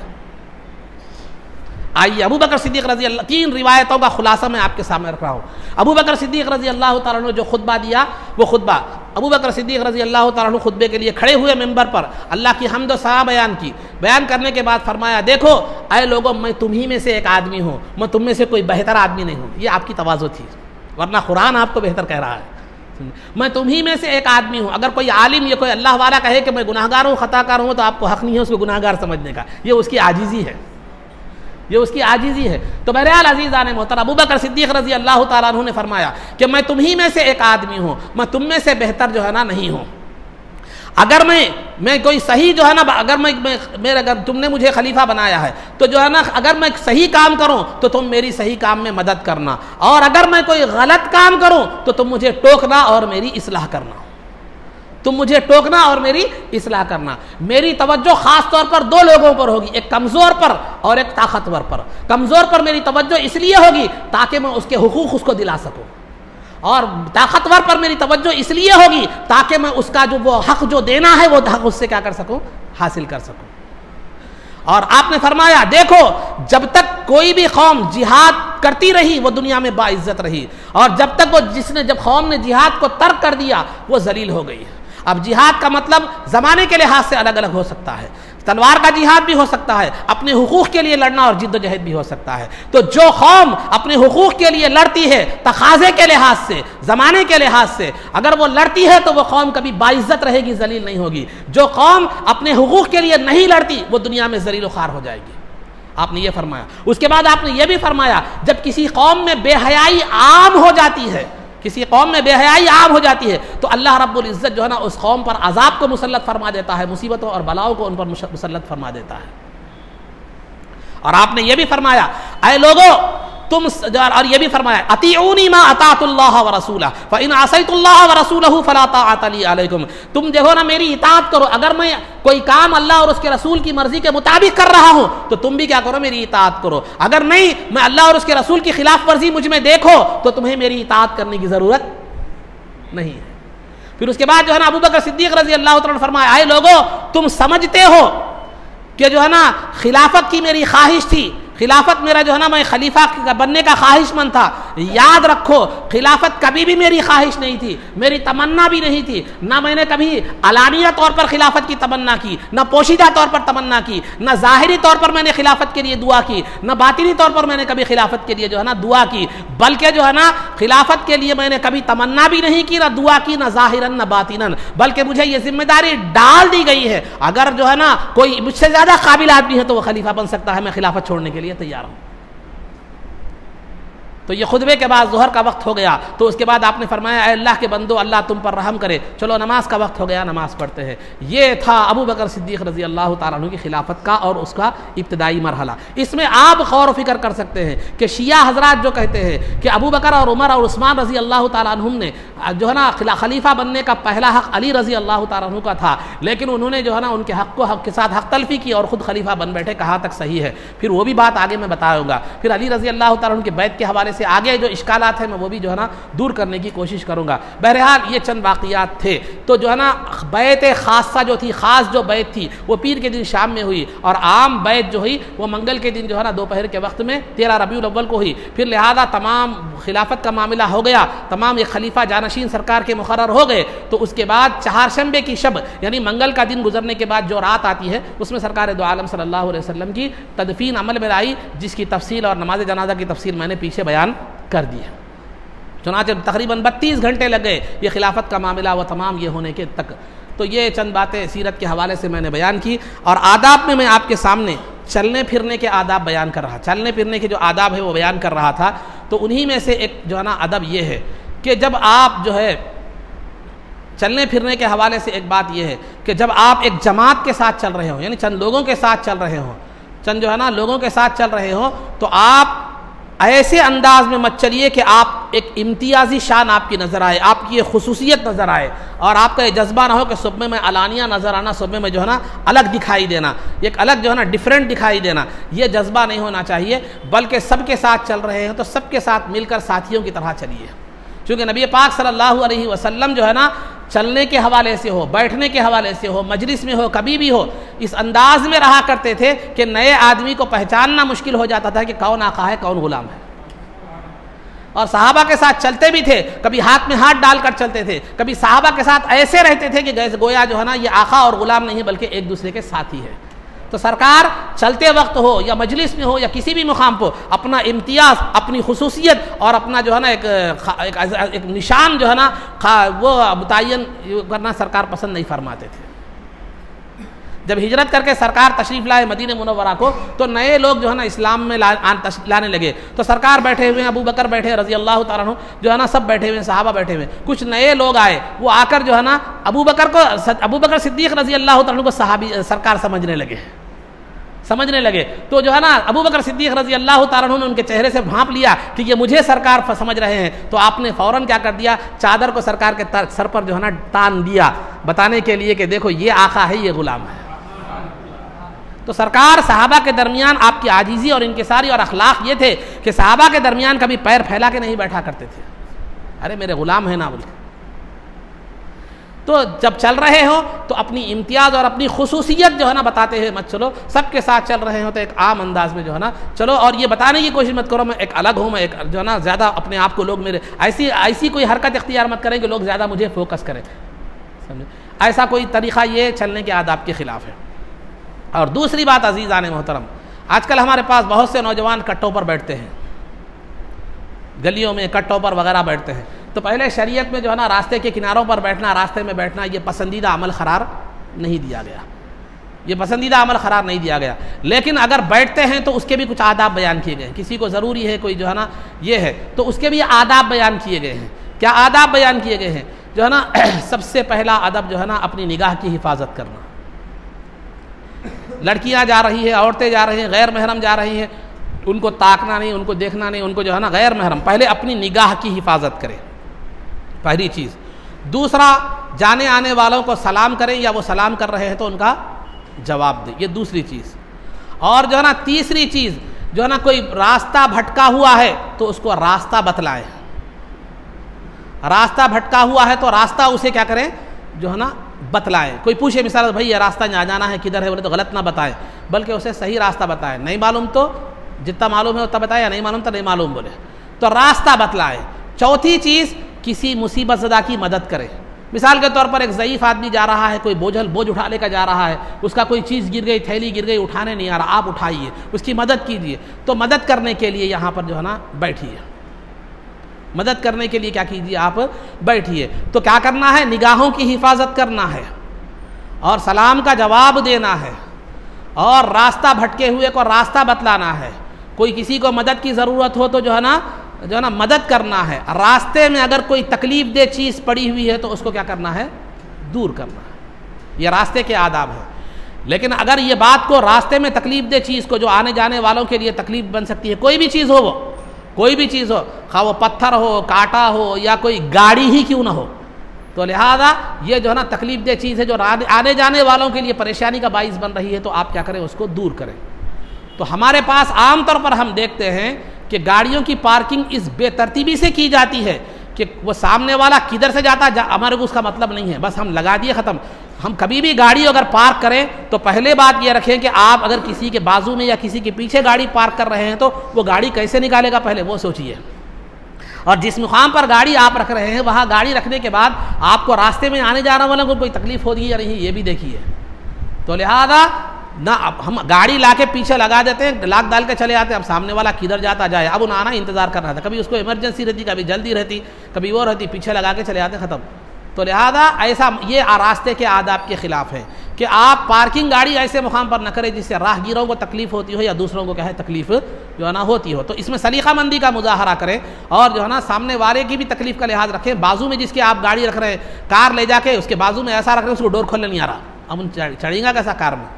आइए अबू बकर सिद्दीक़ रज़ी अल्लाह, 3 रिवायतों का खुलासा मैं आपके सामने रख रहा हूँ। अबू बकर सिद्दीक़ रज़ी अल्लाह ताला अन्हु जो खुतबा दिया, वो खुतबा अबू बकर सिद्दीक़ रज़ी अल्लाह ताला अन्हु खुतबे के लिए खड़े हुए मिंबर पर, अल्लाह की हम्द व सना बयान की। बयान करने के बाद फरमाया, देखो अय लोगों, मैं तुम्ही में से एक आदमी हूँ, मैं तुम में से कोई बेहतर आदमी नहीं हूँ। ये आपकी तवाज़ु थी, वरना कुरान आपको बेहतर कह रहा है। मैं तुम्ही में से एक आदमी हूँ। अगर कोई आलिम या कोई अल्लाह वाला कहे कि मैं गुनाहगार हूँ, खताकार हूँ, तो आपको हक़ नहीं है उसको गुनाहगार समझने का। ये उसकी आजीज़ी है, ये उसकी आजीज़ी है। तो बहरहाल अज़ीज़ान मोहतरम, अबू बकर सिद्दीक़ रज़ी अल्लाह ताला अन्हु ने फरमाया कि मैं तुम्ही में से एक आदमी हूँ, मैं तुम में से बेहतर जो है ना नहीं हूँ। अगर मैं कोई सही जो है ना, अगर तुमने मुझे खलीफा बनाया है तो जो है ना, अगर मैं सही काम करूं तो तुम मेरी सही काम में मदद करना, और अगर मैं कोई गलत काम करूं तो तुम मुझे टोकना और मेरी इस्लाह करना। तुम मुझे टोकना और मेरी इस्लाह करना। मेरी तवज्जो खास तौर पर 2 लोगों पर होगी, एक कमज़ोर पर और एक ताकतवर पर। कमज़ोर पर मेरी तवज्जो इसलिए होगी ताकि मैं उसके हुकूक उसको दिला सकूं, और ताकतवर पर मेरी तवज्जो इसलिए होगी ताकि मैं उसका जो वो हक जो देना है वो हक उससे क्या कर सकूं, हासिल कर सकूं। और आपने फरमाया, देखो जब तक कोई भी कौम जिहाद करती रही वो दुनिया में बाइज्जत रही, और जब तक वो जब कौम ने जिहाद को तर्क कर दिया वो जलील हो गई। अब जिहाद का मतलब ज़माने के लिहाज से अलग अलग हो सकता है। तलवार का जिहाद भी हो सकता है, अपने हुकूक के लिए लड़ना और जिद्दोजहद भी हो सकता है। तो जो कौम अपने हुकूक के लिए लड़ती है तकाज़े के लिहाज से, ज़माने के लिहाज से, अगर वो लड़ती है तो वो कौम कभी बाइज्जत रहेगी, जलील नहीं होगी। जो कौम अपने हुकूक के लिए नहीं लड़ती वो दुनिया में जलील ख़ार हो जाएगी। आपने ये फरमाया। उसके बाद आपने ये भी फरमाया, जब किसी कौम में बेहयाई आम हो जाती है, किसी कौम में बेहयाई आम हो जाती है, तो अल्लाह रब्बुल इज़्ज़त जो है ना उस कौम पर अजाब को मुसल्लत फरमा देता है, मुसीबतों और बलाओं को उन पर मुसल्लत फरमा देता है। और आपने ये भी फरमाया, ऐ लोगों तुम, और ये भी फरमाया, अतीऊनी मा अतातुल्लाह व रसूलह फ इन असैतुल्लाह व रसूलहु फला ताअत ली अलैकुम। तुम देखो ना मेरी इताअत करो। अगर मैं कोई काम अल्लाह और उसके रसूल की मर्जी के मुताबिक कर रहा हूं तो तुम भी क्या करो, मेरी इताअत करो। अगर नहीं, मैं अल्लाह और उसके रसूल की खिलाफ वर्जी मुझ में देखो तो तुम्हें मेरी इताअत करने की जरूरत नहीं है। फिर उसके बाद जो है ना अबू बकर सिद्दीक़ रज़ी अल्लाह तआला ने फरमाया, आए लोगों तुम समझते हो कि जो है ना खिलाफत की मेरी ख्वाहिश थी, खिलाफत मेरा जो है ना मैं खलीफा बनने का ख्वाहिशमंद था। याद रखो खिलाफत कभी भी मेरी ख्वाहिश नहीं थी, मेरी तमन्ना भी नहीं थी। ना मैंने कभी अलानिया तौर पर खिलाफत की तमन्ना की, ना पोशीदा तौर पर तमन्ना की, ना ज़ाहिरी तौर पर मैंने खिलाफत के लिए दुआ की, ना बातिनी तौर पर मैंने कभी खिलाफत के लिए जो है ना दुआ की। बल्कि जो है ना खिलाफत के लिए मैंने कभी तमन्ना भी नहीं की, ना दुआ की, ना ज़ाहिरन ना बातिनन, बल्कि मुझे ये जिम्मेदारी डाल दी गई है, अगर जो है ना कोई मुझसे ज़्यादा काबिल आदमी है तो वह खलीफा बन सकता है, मैं खिलाफत छोड़ने के लिए तैयार हूं। तो ये खुतबे के बाद ज़ोहर का वक्त हो गया, तो उसके बाद आपने फरमाया, अल्लाह के बंदो अल्लाह तुम पर रहम करे, चलो नमाज का वक्त हो गया, नमाज पढ़ते हैं। ये था अबू बकर सिद्दीक़ रज़ी अल्लाह ताला अन्हु की खिलाफत का और उसका इब्तदाई मरहला। इसमें आप गौर व फिक्र कर सकते हैं कि शिया हजरात जो कहते हैं कि अबू बकर और उमर और उस्मान रज़ी अल्लाह ताला अन्हुम ने जो है ना खलीफा बनने का पहला हक़ अली रज़ी अल्लाह ताला अन्हु का था, लेकिन उन्होंने जो है ना उनके हक़ को हक़ के साथ हक़ तलफ़ी की और ख़ुद खलीफा बन बैठे। कहाँ तक सही है फिर वो भी बात आगे मैं बताऊँगा। फिर अली रज़ी अल्लाह ताला अन्हु के बैत के हवाले से आगे जो इश्कालात हैं मैं वो भी जो है ना दूर करने की कोशिश करूँगा। बहरहाल ये चंद वाक़ियात थे। तो जो है ना बैत खासा जो थी, ख़ास जो बैत थी वो पीर के दिन शाम में हुई, और आम बैत जो हुई वो मंगल के दिन जो है ना दोपहर के वक्त में 13 रबीउल अव्वल को हुई। फिर लिहाजा तमाम खिलाफत का मामला हो गया, तमाम ये खलीफा जानशीन सरकार के मुकर्रर हो गए। तो उसके बाद चहारशंबे की शब यानी मंगल का दिन गुजरने के बाद जो रात आती है उसमें सरकार दो आलम सल्लल्लाहु अलैहि वसल्लम की तदफीन अमल में आई, जिसकी तफसील और नमाज जनाजा की तफसील मैंने पीछे बयान कर दी है। चुनांचे तकरीबन 32 घंटे लग गए ये खिलाफत का मामला वो तमाम ये होने के तक। तो ये चंद बातें सीरत के हवाले से मैंने बयान की, और आदाब में मैं आपके सामने चलने फिरने के आदाब बयान कर रहा, चलने फिरने के जो आदाब है वो बयान कर रहा था। तो उन्हीं में से एक जो है ना अदब ये है कि जब आप जो है चलने फिरने के हवाले से एक बात यह है कि जब आप एक जमात के साथ चल रहे हो, यानी चंद लोगों के साथ चल रहे हो, चंद जो है ना लोगों के साथ चल रहे हो, तो आप ऐसे अंदाज में मत चलिए कि आप एक इम्तियाजी शान आपकी नज़र आए, आपकी ये खुसूसियत नज़र आए, और आपका ये जज्बा ना हो कि सुबह में अलानिया नज़र आना, सुबह में जो है ना अलग दिखाई देना, एक अलग जो है ना डिफरेंट दिखाई देना, ये जज्बा नहीं होना चाहिए। बल्कि सबके साथ चल रहे हैं तो सबके साथ मिलकर साथियों की तरह चलिए। क्योंकि नबी पाक सल्लल्लाहु अलैहि वसल्लम जो है ना चलने के हवाले से हो, बैठने के हवाले से हो, मजलिस में हो, कभी भी हो, इस अंदाज में रहा करते थे कि नए आदमी को पहचानना मुश्किल हो जाता था कि कौन आका है कौन गुलाम है। और सहाबा के साथ चलते भी थे, कभी हाथ में हाथ डालकर चलते थे, कभी सहाबा के साथ ऐसे रहते थे कि गोया जो है ना ये आका और गुलाम नहीं बल्कि एक दूसरे के साथी है। तो सरकार चलते वक्त हो या मजलिस में हो या किसी भी मुकाम पर अपना इम्तियाज़, अपनी खुसूसियत और अपना जो है ना एक निशान जो है ना वो मुतय्यन करना सरकार पसंद नहीं फरमाते थे। जब हिजरत करके सरकार तशरीफ़ लाए मदीने मुनव्वरा को तो नए लोग जो है ना इस्लाम में लाने लगे। तो सरकार बैठे हुए हैं, अबू बकर बैठे रज़ी अल्लाह तआला अन्हु जो है ना सब बैठे हुए हैं, सहाबा बैठे हुए हैं। कुछ नए लोग आए, वो आकर जो है ना अबू बकर सिद्दीक़ रज़ी अल्लाह तआला अन्हु को सहाबी सरकार समझने लगे। तो जो है ना अबू बकर सिद्दीक़ रज़ी अल्लाह तआला अन्हु ने उनके चेहरे से भांप लिया कि ये मुझे सरकार समझ रहे हैं। तो आपने फ़ौरन क्या कर दिया, चादर को सरकार के सर पर जो है ना तान दिया, बताने के लिए कि देखो ये आका है, ये गुलाम है। तो सरकार सहाबा के दरमियान आपकी आजीज़ी और इनकिसारी और अखलाक ये थे कि सहाबा के दरमियान कभी पैर फैला के नहीं बैठा करते थे, अरे मेरे गुलाम है ना बोल के। तो जब चल रहे हो तो अपनी इम्तियाज़ और अपनी खुसूसियत जो है ना बताते हुए मत चलो। सबके साथ चल रहे हो तो एक आम अंदाज में जो है ना चलो, और ये बताने की कोशिश मत करो मैं एक अलग हूँ, मैं एक जो है ना ज़्यादा अपने आप को लोग मेरे ऐसी कोई हरकत इख्तियार मत करें कि लोग ज़्यादा मुझे फोकस करें, समझे। ऐसा कोई तरीक़ा ये चलने के आदाब के ख़िलाफ़ है। और दूसरी बात अज़ीज़ान मोहतरम, आजकल हमारे पास बहुत से नौजवान कट्टों पर बैठते हैं, गलियों में कट्टों पर वगैरह बैठते हैं। तो पहले शरीयत में जो है ना रास्ते के किनारों पर बैठना, रास्ते में बैठना ये पसंदीदा अमल करार नहीं दिया गया, ये पसंदीदा अमल करार नहीं दिया गया। लेकिन अगर बैठते हैं तो उसके भी कुछ आदाब बयान किए गए हैं। किसी को ज़रूरी है कोई जो है ना ये है तो उसके भी आदाब बयान किए गए हैं। क्या आदाब बयान किए गए हैं? जो है ना सबसे पहला अदब जो है ना अपनी निगाह की हिफाजत करना। लड़कियां जा रही है, औरतें जा रही हैं, गैर महरम जा रही हैं, उनको ताकना नहीं, उनको देखना नहीं, उनको जो है ना गैर महरम, पहले अपनी निगाह की हिफाजत करें, पहली चीज़। दूसरा, जाने आने वालों को सलाम करें या वो सलाम कर रहे हैं तो उनका जवाब दें, ये दूसरी चीज़। और जो है ना तीसरी चीज़ जो है ना कोई रास्ता भटका हुआ है तो उसको रास्ता बतलाएं। रास्ता भटका हुआ है तो रास्ता उसे क्या करें, जो है ना बतलाएं। कोई पूछे मिसाल भाई ये रास्ता यहाँ जाना है किधर है, बोले तो गलत ना बताएं, बल्कि उसे सही रास्ता बताएं। नहीं मालूम तो जितना मालूम है उतना बताएं, या नहीं मालूम तो नहीं मालूम बोले तो रास्ता बतलाएं। चौथी चीज़, किसी मुसीबत ज़दा की मदद करें। मिसाल के तौर पर एक ज़ईफ़ आदमी जा रहा है, कोई बोझ उठा लेकर जा रहा है, उसका कोई चीज़ गिर गई, थैली गिर गई, उठाने नहीं आ रहा, आप उठाइए, उसकी मदद कीजिए। तो मदद करने के लिए यहाँ पर जो है ना बैठिए, मदद करने के लिए क्या कीजिए, आप बैठिए। तो क्या करना है, निगाहों की हिफाजत करना है और सलाम का जवाब देना है और रास्ता भटके हुए को रास्ता बतलाना है। कोई किसी को मदद की ज़रूरत हो तो जो है ना मदद करना है। रास्ते में अगर कोई तकलीफ़ दे चीज़ पड़ी हुई है तो उसको क्या करना है, दूर करना है। ये रास्ते के आदाब है। लेकिन अगर ये बात को रास्ते में तकलीफ़ दे चीज़ को, जो आने जाने वालों के लिए तकलीफ़ बन सकती है, कोई भी चीज़ हो, वो कोई भी चीज़ हो, खा वो पत्थर हो, कांटा हो या कोई गाड़ी ही क्यों ना हो, तो लिहाजा ये जो है ना तकलीफ़ दे चीज़ है जो आने जाने वालों के लिए परेशानी का बाइस बन रही है, तो आप क्या करें, उसको दूर करें। तो हमारे पास आम तौर पर हम देखते हैं कि गाड़ियों की पार्किंग इस बेतरतीबी से की जाती है कि वो सामने वाला किधर से जाता हमारे को उसका मतलब नहीं है, बस हम लगा दिए, ख़त्म। हम कभी भी गाड़ी अगर पार्क करें तो पहले बात ये रखें कि आप अगर किसी के बाजू में या किसी के पीछे गाड़ी पार्क कर रहे हैं तो वो गाड़ी कैसे निकालेगा, पहले वो सोचिए। और जिस मुकाम पर गाड़ी आप रख रहे हैं वहाँ गाड़ी रखने के बाद आपको रास्ते में आने जाने वालों को कोई तकलीफ़ हो रही है या नहीं, ये भी देखिए। तो लिहाजा ना हम गाड़ी लाके पीछे लगा देते हैं, लाक डाल के चले आते हैं, अब सामने वाला किधर जाता जाए, अब उन्हें आना इंतज़ार करना था, कभी उसको इमरजेंसी रहती, कभी जल्दी रहती, कभी वो रहती, पीछे लगा के चले आते, ख़त्म। तो लिहाजा ऐसा ये रास्ते के आदाब के ख़िलाफ़ है कि आप पार्किंग गाड़ी ऐसे मुकाम पर न करें जिससे राहगीरों को तकलीफ़ होती हो या दूसरों को क्या है तकलीफ़ जो है ना होती हो। तो इसमें सलीक़ामंदी का मुज़ाहरा करें और जो है ना सामने वाले की भी तकलीफ़ का लिहाज रखें। बाजू में जिसके आप गाड़ी रख रहे हैं, कार ले जाके उसके बाजू में ऐसा रख रहे हैं उसको डोर खोलने नहीं आ रहा, अब उन चढ़ेगा कैसा कार में।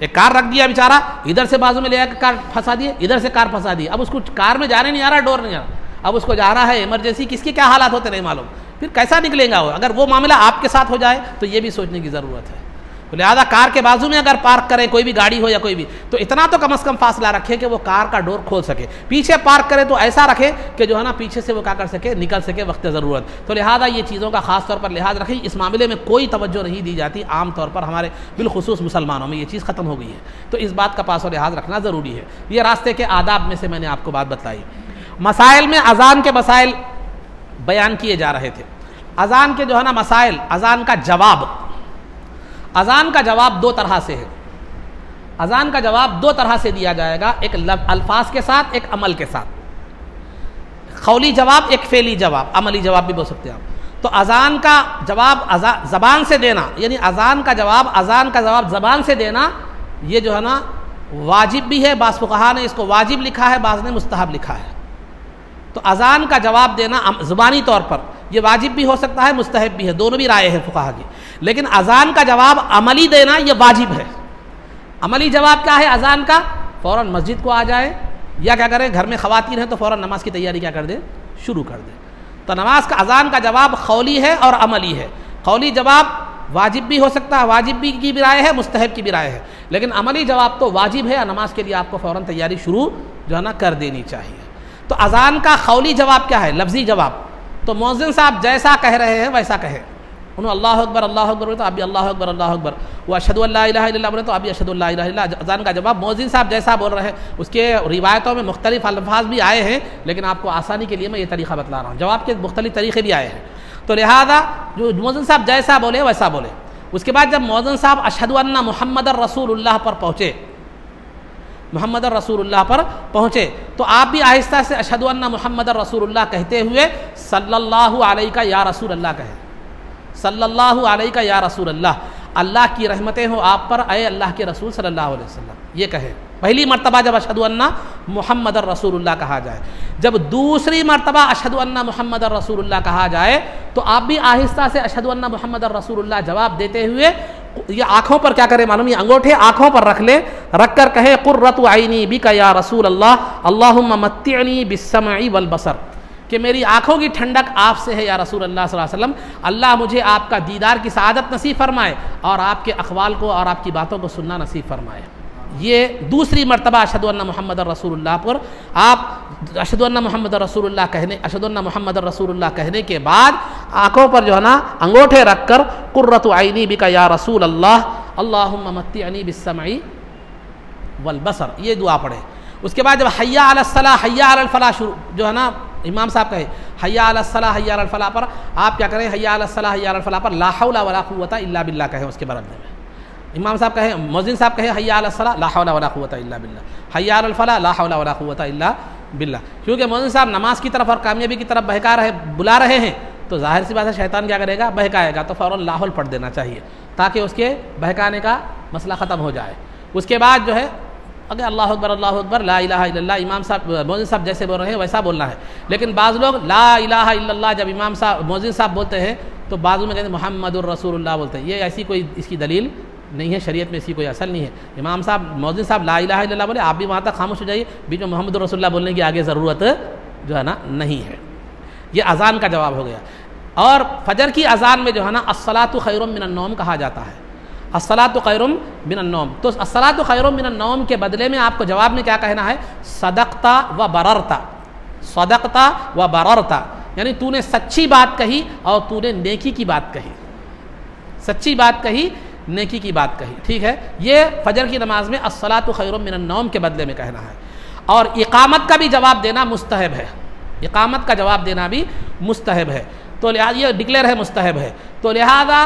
एक कार रख दिया बेचारा, इधर से बाजू में ले आकर कार फंसा दिए, इधर से कार फंसा दी, अब उसको कार में जाने नहीं आ रहा, डोर नहीं आ रहा, अब उसको जाना है इमरजेंसी, किसके क्या हालात होते नहीं मालूम, फिर कैसा निकलेगा वो। अगर वो मामला आपके साथ हो जाए तो ये भी सोचने की ज़रूरत है। तो लिहाजा कार के बाजू में अगर पार्क करें कोई भी गाड़ी हो या कोई भी, तो इतना तो कम से कम फासला रखें कि वो कार का डोर खोल सके। पीछे पार्क करें तो ऐसा रखें कि जो है ना पीछे से वो क्या कर सके, निकल सके वक्त ज़रूरत। तो लिहाजा ये चीज़ों का ख़ास तौर पर लिहाज रखें। इस मामले में कोई तवज्जो नहीं दी जाती आम तौर पर, हमारे बिलखुसूस मुसलमानों में ये चीज़ ख़त्म हो गई है। तो इस बात का पास और लिहाज रखना ज़रूरी है। ये रास्ते के आदाब में से मैंने आपको बात बताई। मसाइल में अज़ान के मसाइल बयान किए जा रहे थे। अज़ान के जो है ना मसाइल, अज़ान का जवाब, अज़ान का जवाब दो तरह से है। अज़ान का जवाब दो तरह से दिया जाएगा, एक अल्फाज के साथ, एक अमल के साथ। खौली जवाब, एक फेली जवाब, अमली जवाब भी बोल सकते हैं आप। तो अज़ान का जवाब ज़बान से देना, यानी अज़ान का जवाब ज़बान से देना, ये जो है ना वाजिब भी है। बाज़ फुक़हा ने इसको वाजिब लिखा है, बाज़ ने मुस्तहब लिखा है। तो अज़ान का जवाब देना ज़ुबानी तौर पर ये वाजिब भी हो सकता है, मुस्तहब भी है, दोनों भी राय है फुक़हा की। लेकिन अज़ान का जवाब अमली देना ये वाजिब है। अमली जवाब क्या है अज़ान का? फ़ौरन मस्जिद को आ जाए, या क्या करें, घर में ख़वातीन हैं तो फ़ौरन नमाज की तैयारी क्या कर दे, शुरू कर दे। तो नमाज का अज़ान का जवाब खौली है और अमली है। खौली जवाब वाजिब भी हो सकता है, वाजिब भी की भी राय है, मुस्तहब की भी राय है। लेकिन अमली जवाब तो वाजिब है, नमाज के लिए आपको फ़ौरन तैयारी शुरू जो है ना कर देनी चाहिए। तो अज़ान का खौली जवाब क्या है? लफ्ज़ी जवाब। तो मुअज़्ज़िन साहब जैसा कह रहे हैं वैसा कहें। उन्होंने अल्लाह अकबर बोले तो आप भी अल्लाह अकबर, वो अशहदु अल्ला इलाहा इल्लल्लाह बोले तो आप भी अशहदु अल्ला इलाहा इल्लल्लाह। अज़ान का जवाब मुअज़्ज़िन साहब जैसा बोल रहे हैं, उसके रिवायतों में मुख्तलिफ अल्फाज भी आए हैं, लेकिन आपको आसानी के लिए मैं ये तरीक़ा बतला रहा हूँ। जवाब के मुख्तलिफ तरीक़े भी आए हैं। तो लिहाजा जो मुअज़्ज़िन साहब जैसा बोले वैसा बोले। उसके बाद जब मुअज़्ज़िन साहब अशहदु अन्ना मुहम्मदर रसूलुल्लाह पर पहुँचे, मुहम्मदर रसूलुल्लाह पर पहुँचे, तो आप भी आहिस्ता से अशहदु अन्ना मुहम्मदर रसूलुल्लाह कहते हुए सल्लल्लाहु अलैका या रसूल अल्लाह कहें। सल्लल्लाहु अलैका या रसूल अल्लाह, अल्लाह की रहमतें हो आप पर अय अल्लाह के रसूल सल्लल्लाहु अलैहि वसल्लम, ये कहें पहली मर्तबा जब अशहदु अन्ना मुहम्मदर रसूलुल्लाह कहा जाए। जब दूसरी मर्तबा अशहदु अन्ना मुहम्मदर रसूलुल्लाह कहा जाए तो आप भी आहिस्ता से अशहदु अन्ना मुहम्मदर रसूलुल्लाह जवाब देते हुए ये आँखों पर क्या करें मालूम, ये अंगूठे आँखों पर रख ले, रख कर कहे कुर्रतु आइनी बिका या रसूल अल्लाह, अल्लाहुम्मा मत्तिअनी बिस्समई वल बसर, कि मेरी आँखों की ठंडक आपसे है या रसूल अल्लाह सल्लल्लाहु अलैहि वसल्लम। अल्लाह मुझे आपका दीदार की सआदत नसीब फरमाए और आपके अक़वाल को और आपकी बातों को सुनना नसीब फरमाए। ये दूसरी मर्तबा अशहदु अन्ना मुहम्मदर रसूलुल्लाह पर आप अशहदु अन्ना मुहम्मदर रसूलुल्लाह कहने, अशहदु अन्ना मुहम्मदर रसूलुल्लाह कहने के बाद आँखों पर जो है ना अंगूठे रख कर कुर्रतु आइनी बिका या रसूल अल्लाह, अल्लाहुम्मा मत्तिअनी बिस्समई वल बसर, ये दुआ पढ़े। उसके बाद जब हय्या अलस सलाह हय्या अलल फलाह शुरू जो है ना इमाम साहब कहे हय्या अलस सलाह हय्या अलल फलाह पर आप क्या करें, हय्या अलस सलाह हय्या अलल फलाह पर ला हौला वला कुव्वता इल्ला बिल्लाह कहें। उसके बरदे में इमाम साहब कहे, मुअज़्ज़िन साहब कहे हय्या अलस सलाह ला हौला वला कुव्वता इल्ला बिल्लाह, हय्या अलल फलाह ला हौला वला कुव्वता इल्ला बिल्लाह। क्योंकि मुअज़्ज़िन साहब नमाज की तरफ और कामयाबी की तरफ बहका रहे, बुला रहे हैं, तो जाहिर सी बात है शैतान क्या करेगा, बहकाएगा। तो फ़ौरन लाहौल पढ़ देना चाहिए ताकि उसके बहकाने का मसला ख़त्म हो जाए। उसके बाद जो है अगर अल्लाह अकबर ला इलाहा इल्लल्लाह, इमाम साहब मुअज़्ज़िन साहब जैसे बोल रहे हैं वैसा बोलना है। लेकिन बाज़ लोग ला इलाहा इल्लल्लाह जब इमाम साहब मुअज़्ज़िन साहब बोलते हैं तो बाज़ू में कहते हैं मुहम्मदुर रसूलुल्लाह बोलते हैं। ये ऐसी कोई इसकी दलील नहीं है, शरीयत में इसकी कोई असल नहीं है। इमाम साहब मुअज़्ज़िन साहब ला इलाहा इल्लल्लाह बोले, आप भी वहाँ तक खामोश हो जाइए, बीच में मुहम्मदुर रसूलुल्लाह बोलने की आगे ज़रूरत जो है ना नहीं है। ये अज़ान का जवाब हो गया। और फजर की अज़ान में जो है ना अस्सलातु खैरुम मिनन नौम कहा जाता है, अस्सलातु खैरुम मिनन नौम। तो अस्सलातु खैरुम मिनन नौम के बदले में आपको जवाब में क्या कहना है, सदक़ता व बररता, सदक़ता व बररता, यानी तूने सच्ची बात कही और तूने नेकी की बात कही, सच्ची बात कही, नेकी की बात कही। ठीक है, ये फजर की नमाज में अस्सलातु खैरुम मिनन नौम के बदले में कहना है। और इकामत का भी जवाब देना मुस्तहब है, इकामत का जवाब देना भी मुस्तहब है। तो लिहाजा ये डिक्लेयर है मुस्तहब है, तो लिहाजा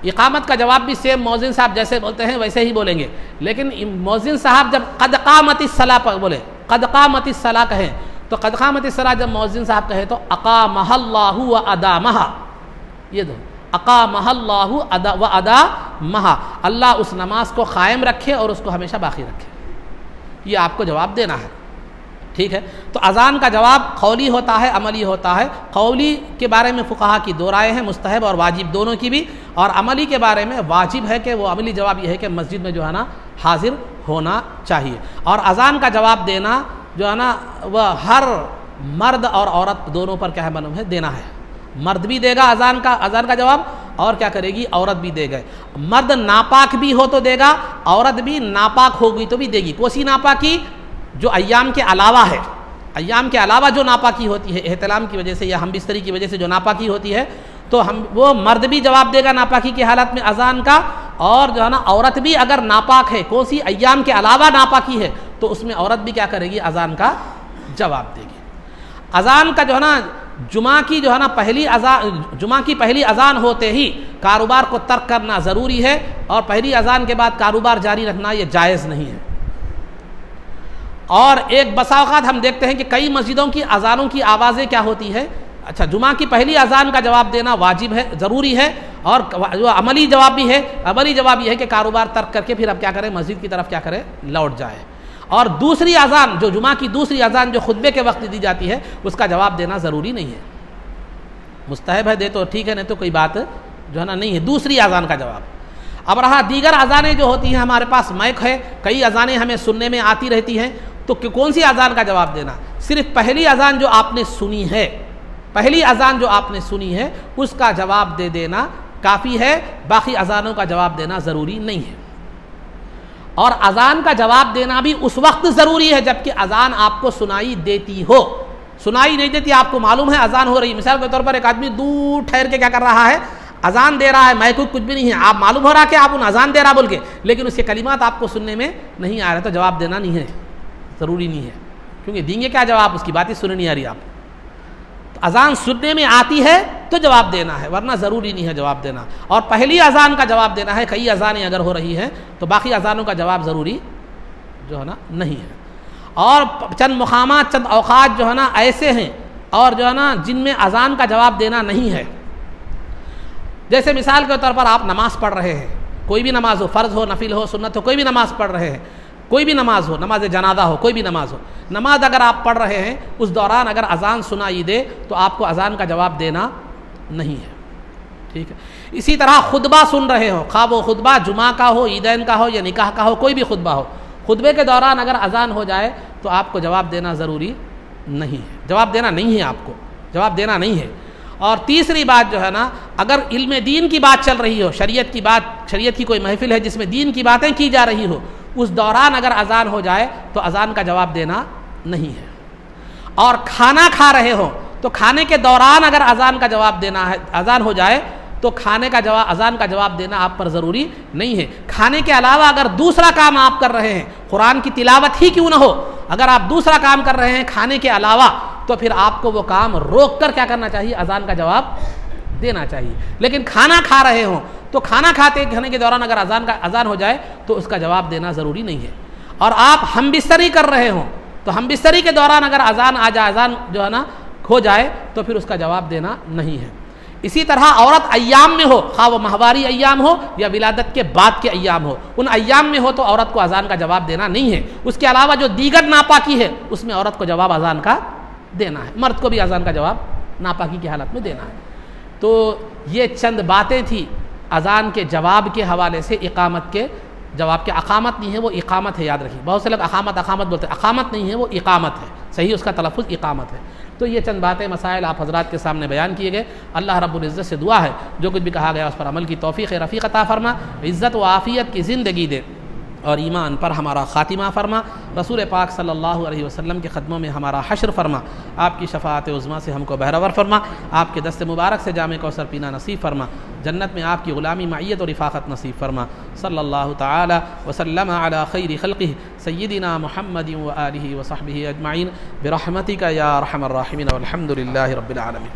इकामत का जवाब भी सेम मुअज़्ज़िन साहब जैसे बोलते हैं वैसे ही बोलेंगे। लेकिन मुअज़्ज़िन साहब जब क़द क़ामतिस सलाह पर बोले, क़द क़ामतिस सलाह कहें, तो क़द क़ामतिस सलाह जब मुअज़्ज़िन साहब कहे तो अक़ामहल्लाहु व अदामहा, ये दो अक़ामहल्लाहु व अदामहा, अल्लाह उस नमाज को क़ायम रखे और उसको हमेशा बाकी रखे, ये आपको जवाब देना है। ठीक है, तो अज़ान का जवाब खौली होता है, अमली होता है। खौली के बारे में फ़ुक़हा की दो राय हैं, मुस्तहब और वाजिब दोनों की भी। और अमली के बारे में वाजिब है कि वो अमली जवाब ये है कि मस्जिद में जो है ना हाजिर होना चाहिए। और अज़ान का जवाब देना जो है ना वह हर मर्द और औरत दोनों पर क्या है मालूम है, देना है। मर्द भी देगा अज़ान का जवाब और क्या करेगी, औरत भी देगा। मर्द नापाक भी हो तो देगा, औरत भी नापाक होगी तो भी देगी। कोसी नापाकी जो अय्याम के अलावा है, अय्याम के अलावा जो नापाकी होती है एहतलाम की वजह से या हम बिस्तरी की वजह से जो नापाकी होती है, तो हम वो मर्द भी जवाब देगा नापाकी की हालत में अजान का, और जो है ना औरत भी अगर नापाक है, कौन सी अय्याम के अलावा नापाकी है, तो उसमें औरत भी क्या करेगी, अजान का जवाब देगी। अजान का जो है ना जुमा की जो है ना जुमा की पहली अजान होते ही कारोबार को तर्क करना ज़रूरी है, और पहली अजान के बाद कारोबार जारी रखना ये जायज़ नहीं है। और एक बसावकात हम देखते हैं कि कई मस्जिदों की अजानों की आवाज़ें क्या होती है, अच्छा जुमा की पहली अजान का जवाब देना वाजिब है, ज़रूरी है, और जो अमली जवाब भी है, अमली जवाब ये है कि कारोबार तर्क करके फिर अब क्या करें, मस्जिद की तरफ क्या करें, लौट जाए। और दूसरी अजान जो जुमा की दूसरी अजान जो खुतबे के वक्त दी जाती है, उसका जवाब देना ज़रूरी नहीं है, मुस्तहब है, दे तो ठीक है, नहीं तो कोई बात जो है ना नहीं है, दूसरी अजान का जवाब। अब रहा दीगर अजानें जो होती हैं, हमारे पास माइक है, कई अजानें हमें सुनने में आती रहती हैं, तो कौन सी अजान का जवाब देना, सिर्फ पहली अजान जो आपने सुनी है, पहली अजान जो आपने सुनी है उसका जवाब दे देना काफ़ी है, बाकी अजानों का जवाब देना ज़रूरी नहीं है। और अजान का जवाब देना भी उस वक्त ज़रूरी है जबकि अजान आपको सुनाई देती हो। सुनाई नहीं देती, आपको मालूम है अजान हो रही है, मिसाल के तौर पर एक आदमी दूर ठहर के क्या कर रहा है, अजान दे रहा है, माइक कुछ भी नहीं है, आप मालूम हो रहा है कि आप उन अजान दे रहा बोल के, लेकिन उसके कलिमात आपको सुनने में नहीं आ रहे, तो जवाब देना नहीं है, ज़रूरी नहीं है, क्योंकि देंगे क्या जवाब, उसकी बातें सुनने नहीं आ रही आप। तो अजान सुनने में आती है तो जवाब देना है, वरना ज़रूरी नहीं है जवाब देना। और पहली अजान का जवाब देना है, कई अजानें अगर हो रही हैं तो बाकी अजानों का जवाब ज़रूरी जो है ना नहीं है। और चंद मुकामात, चंद औकात जो है ना ऐसे हैं और जो है ना जिनमें अजान का जवाब देना नहीं है। जैसे मिसाल के तौर पर आप नमाज़ पढ़ रहे हैं, कोई भी नमाज हो, फ़र्ज़ हो, नफिल हो, सुन्नत हो, कोई भी नमाज़ पढ़ रहे हैं, कोई भी नमाज हो, नमाज जनाजा हो, कोई भी नमाज हो, नमाज अगर आप पढ़ रहे हैं उस दौरान अगर अजान सुनाई दे तो आपको अजान का जवाब देना नहीं है, ठीक है। इसी तरह खुतबा सुन रहे हो, खा वो खुतबा जुमा का हो, ईदैन का हो या निकाह का हो, कोई भी खुतबा हो, खुतबे के दौरान अगर अजान हो जाए तो आपको जवाब देना ज़रूरी नहीं है, जवाब देना नहीं है, आपको जवाब देना नहीं है। और तीसरी बात जो है ना, अगर इल्म दीन की बात चल रही हो, शरीयत की बात, शरीयत की कोई महफिल है जिसमें दीन की बातें की जा रही हो, उस दौरान अगर अजान हो जाए तो अजान का जवाब देना नहीं है। और खाना खा रहे हो तो खाने के दौरान अगर अजान का जवाब देना है, अजान हो जाए तो खाने का जवाब, अजान का जवाब देना आप पर ज़रूरी नहीं है। खाने के अलावा अगर दूसरा काम आप कर रहे हैं, कुरान की तिलावत ही क्यों ना हो, अगर आप दूसरा काम कर रहे हैं खाने के अलावा, तो फिर आपको वो काम रोक कर क्या करना चाहिए, अजान का जवाब देना चाहिए। लेकिन खाना खा रहे हो तो खाने के दौरान अगर अजान हो जाए तो उसका जवाब देना ज़रूरी नहीं है। और आप हम बिस्तरी कर रहे हो तो हम बिस्तरी के दौरान अगर अजान आ जाए, अजान जो है ना हो जाए, तो फिर उसका जवाब देना नहीं है। इसी तरह औरत अय्याम में हो, खा वो माहवारी अय्याम हो या विलादत के बाद के अय्याम हो, उन अय्याम में हो तो औरत को अजान का जवाब देना नहीं है। उसके अलावा जो दीगर नापाकी है उसमें औरत को जवाब अजान का देना है, मर्द को भी अजान का जवाब नापाकी की हालत में देना है। तो ये चंद बातें थी अजान के जवाब के हवाले से, इकामत के जवाब के। अकामत नहीं है, वो इकामत है, याद रखिए। बहुत से लोग अकामत बोलते हैं, अकामत नहीं है, वो इकामत है, सही उसका तलफ़ुज़ इकामत है। तो ये चंद बातें, मसाइल आप हज़रात के सामने बयान किए गए। अल्लाह रब्बुल इज़्ज़त से दुआ है जो कुछ भी कहा गया उस पर अमल की तौफ़ीक़ रफ़ीक़ अता फ़रमा, इज़्ज़त व आफ़ियत की ज़िंदगी दे और ईमान पर हमारा ख़ातिमा फ़रमा, रसूल पाक सल्लल्लाहु अलैहि वसल्लम के ख़दमों में हमारा हश्र फ़रमा, आपकी शफ़ाअत उज़्मा से हमको बहरवर फ़रमा, आपके दस्त मुबारक से जामे कौसर पीना नसीब फ़रमा, जन्नत में आपकी ग़ुलामी मइयत और रिफ़ाक़त नसीब फ़रमा। सल्लल्लाहु तआला वसल्लम अला ख़ैरि ख़ल्क़िहि सय्यिदिना मुहम्मदिन व आलिहि व सहबिहि अजमईन बिरहमतिका या अरहमर राहिमीन वल्हम्दुलिल्लाहि रब्बिल आलमीन।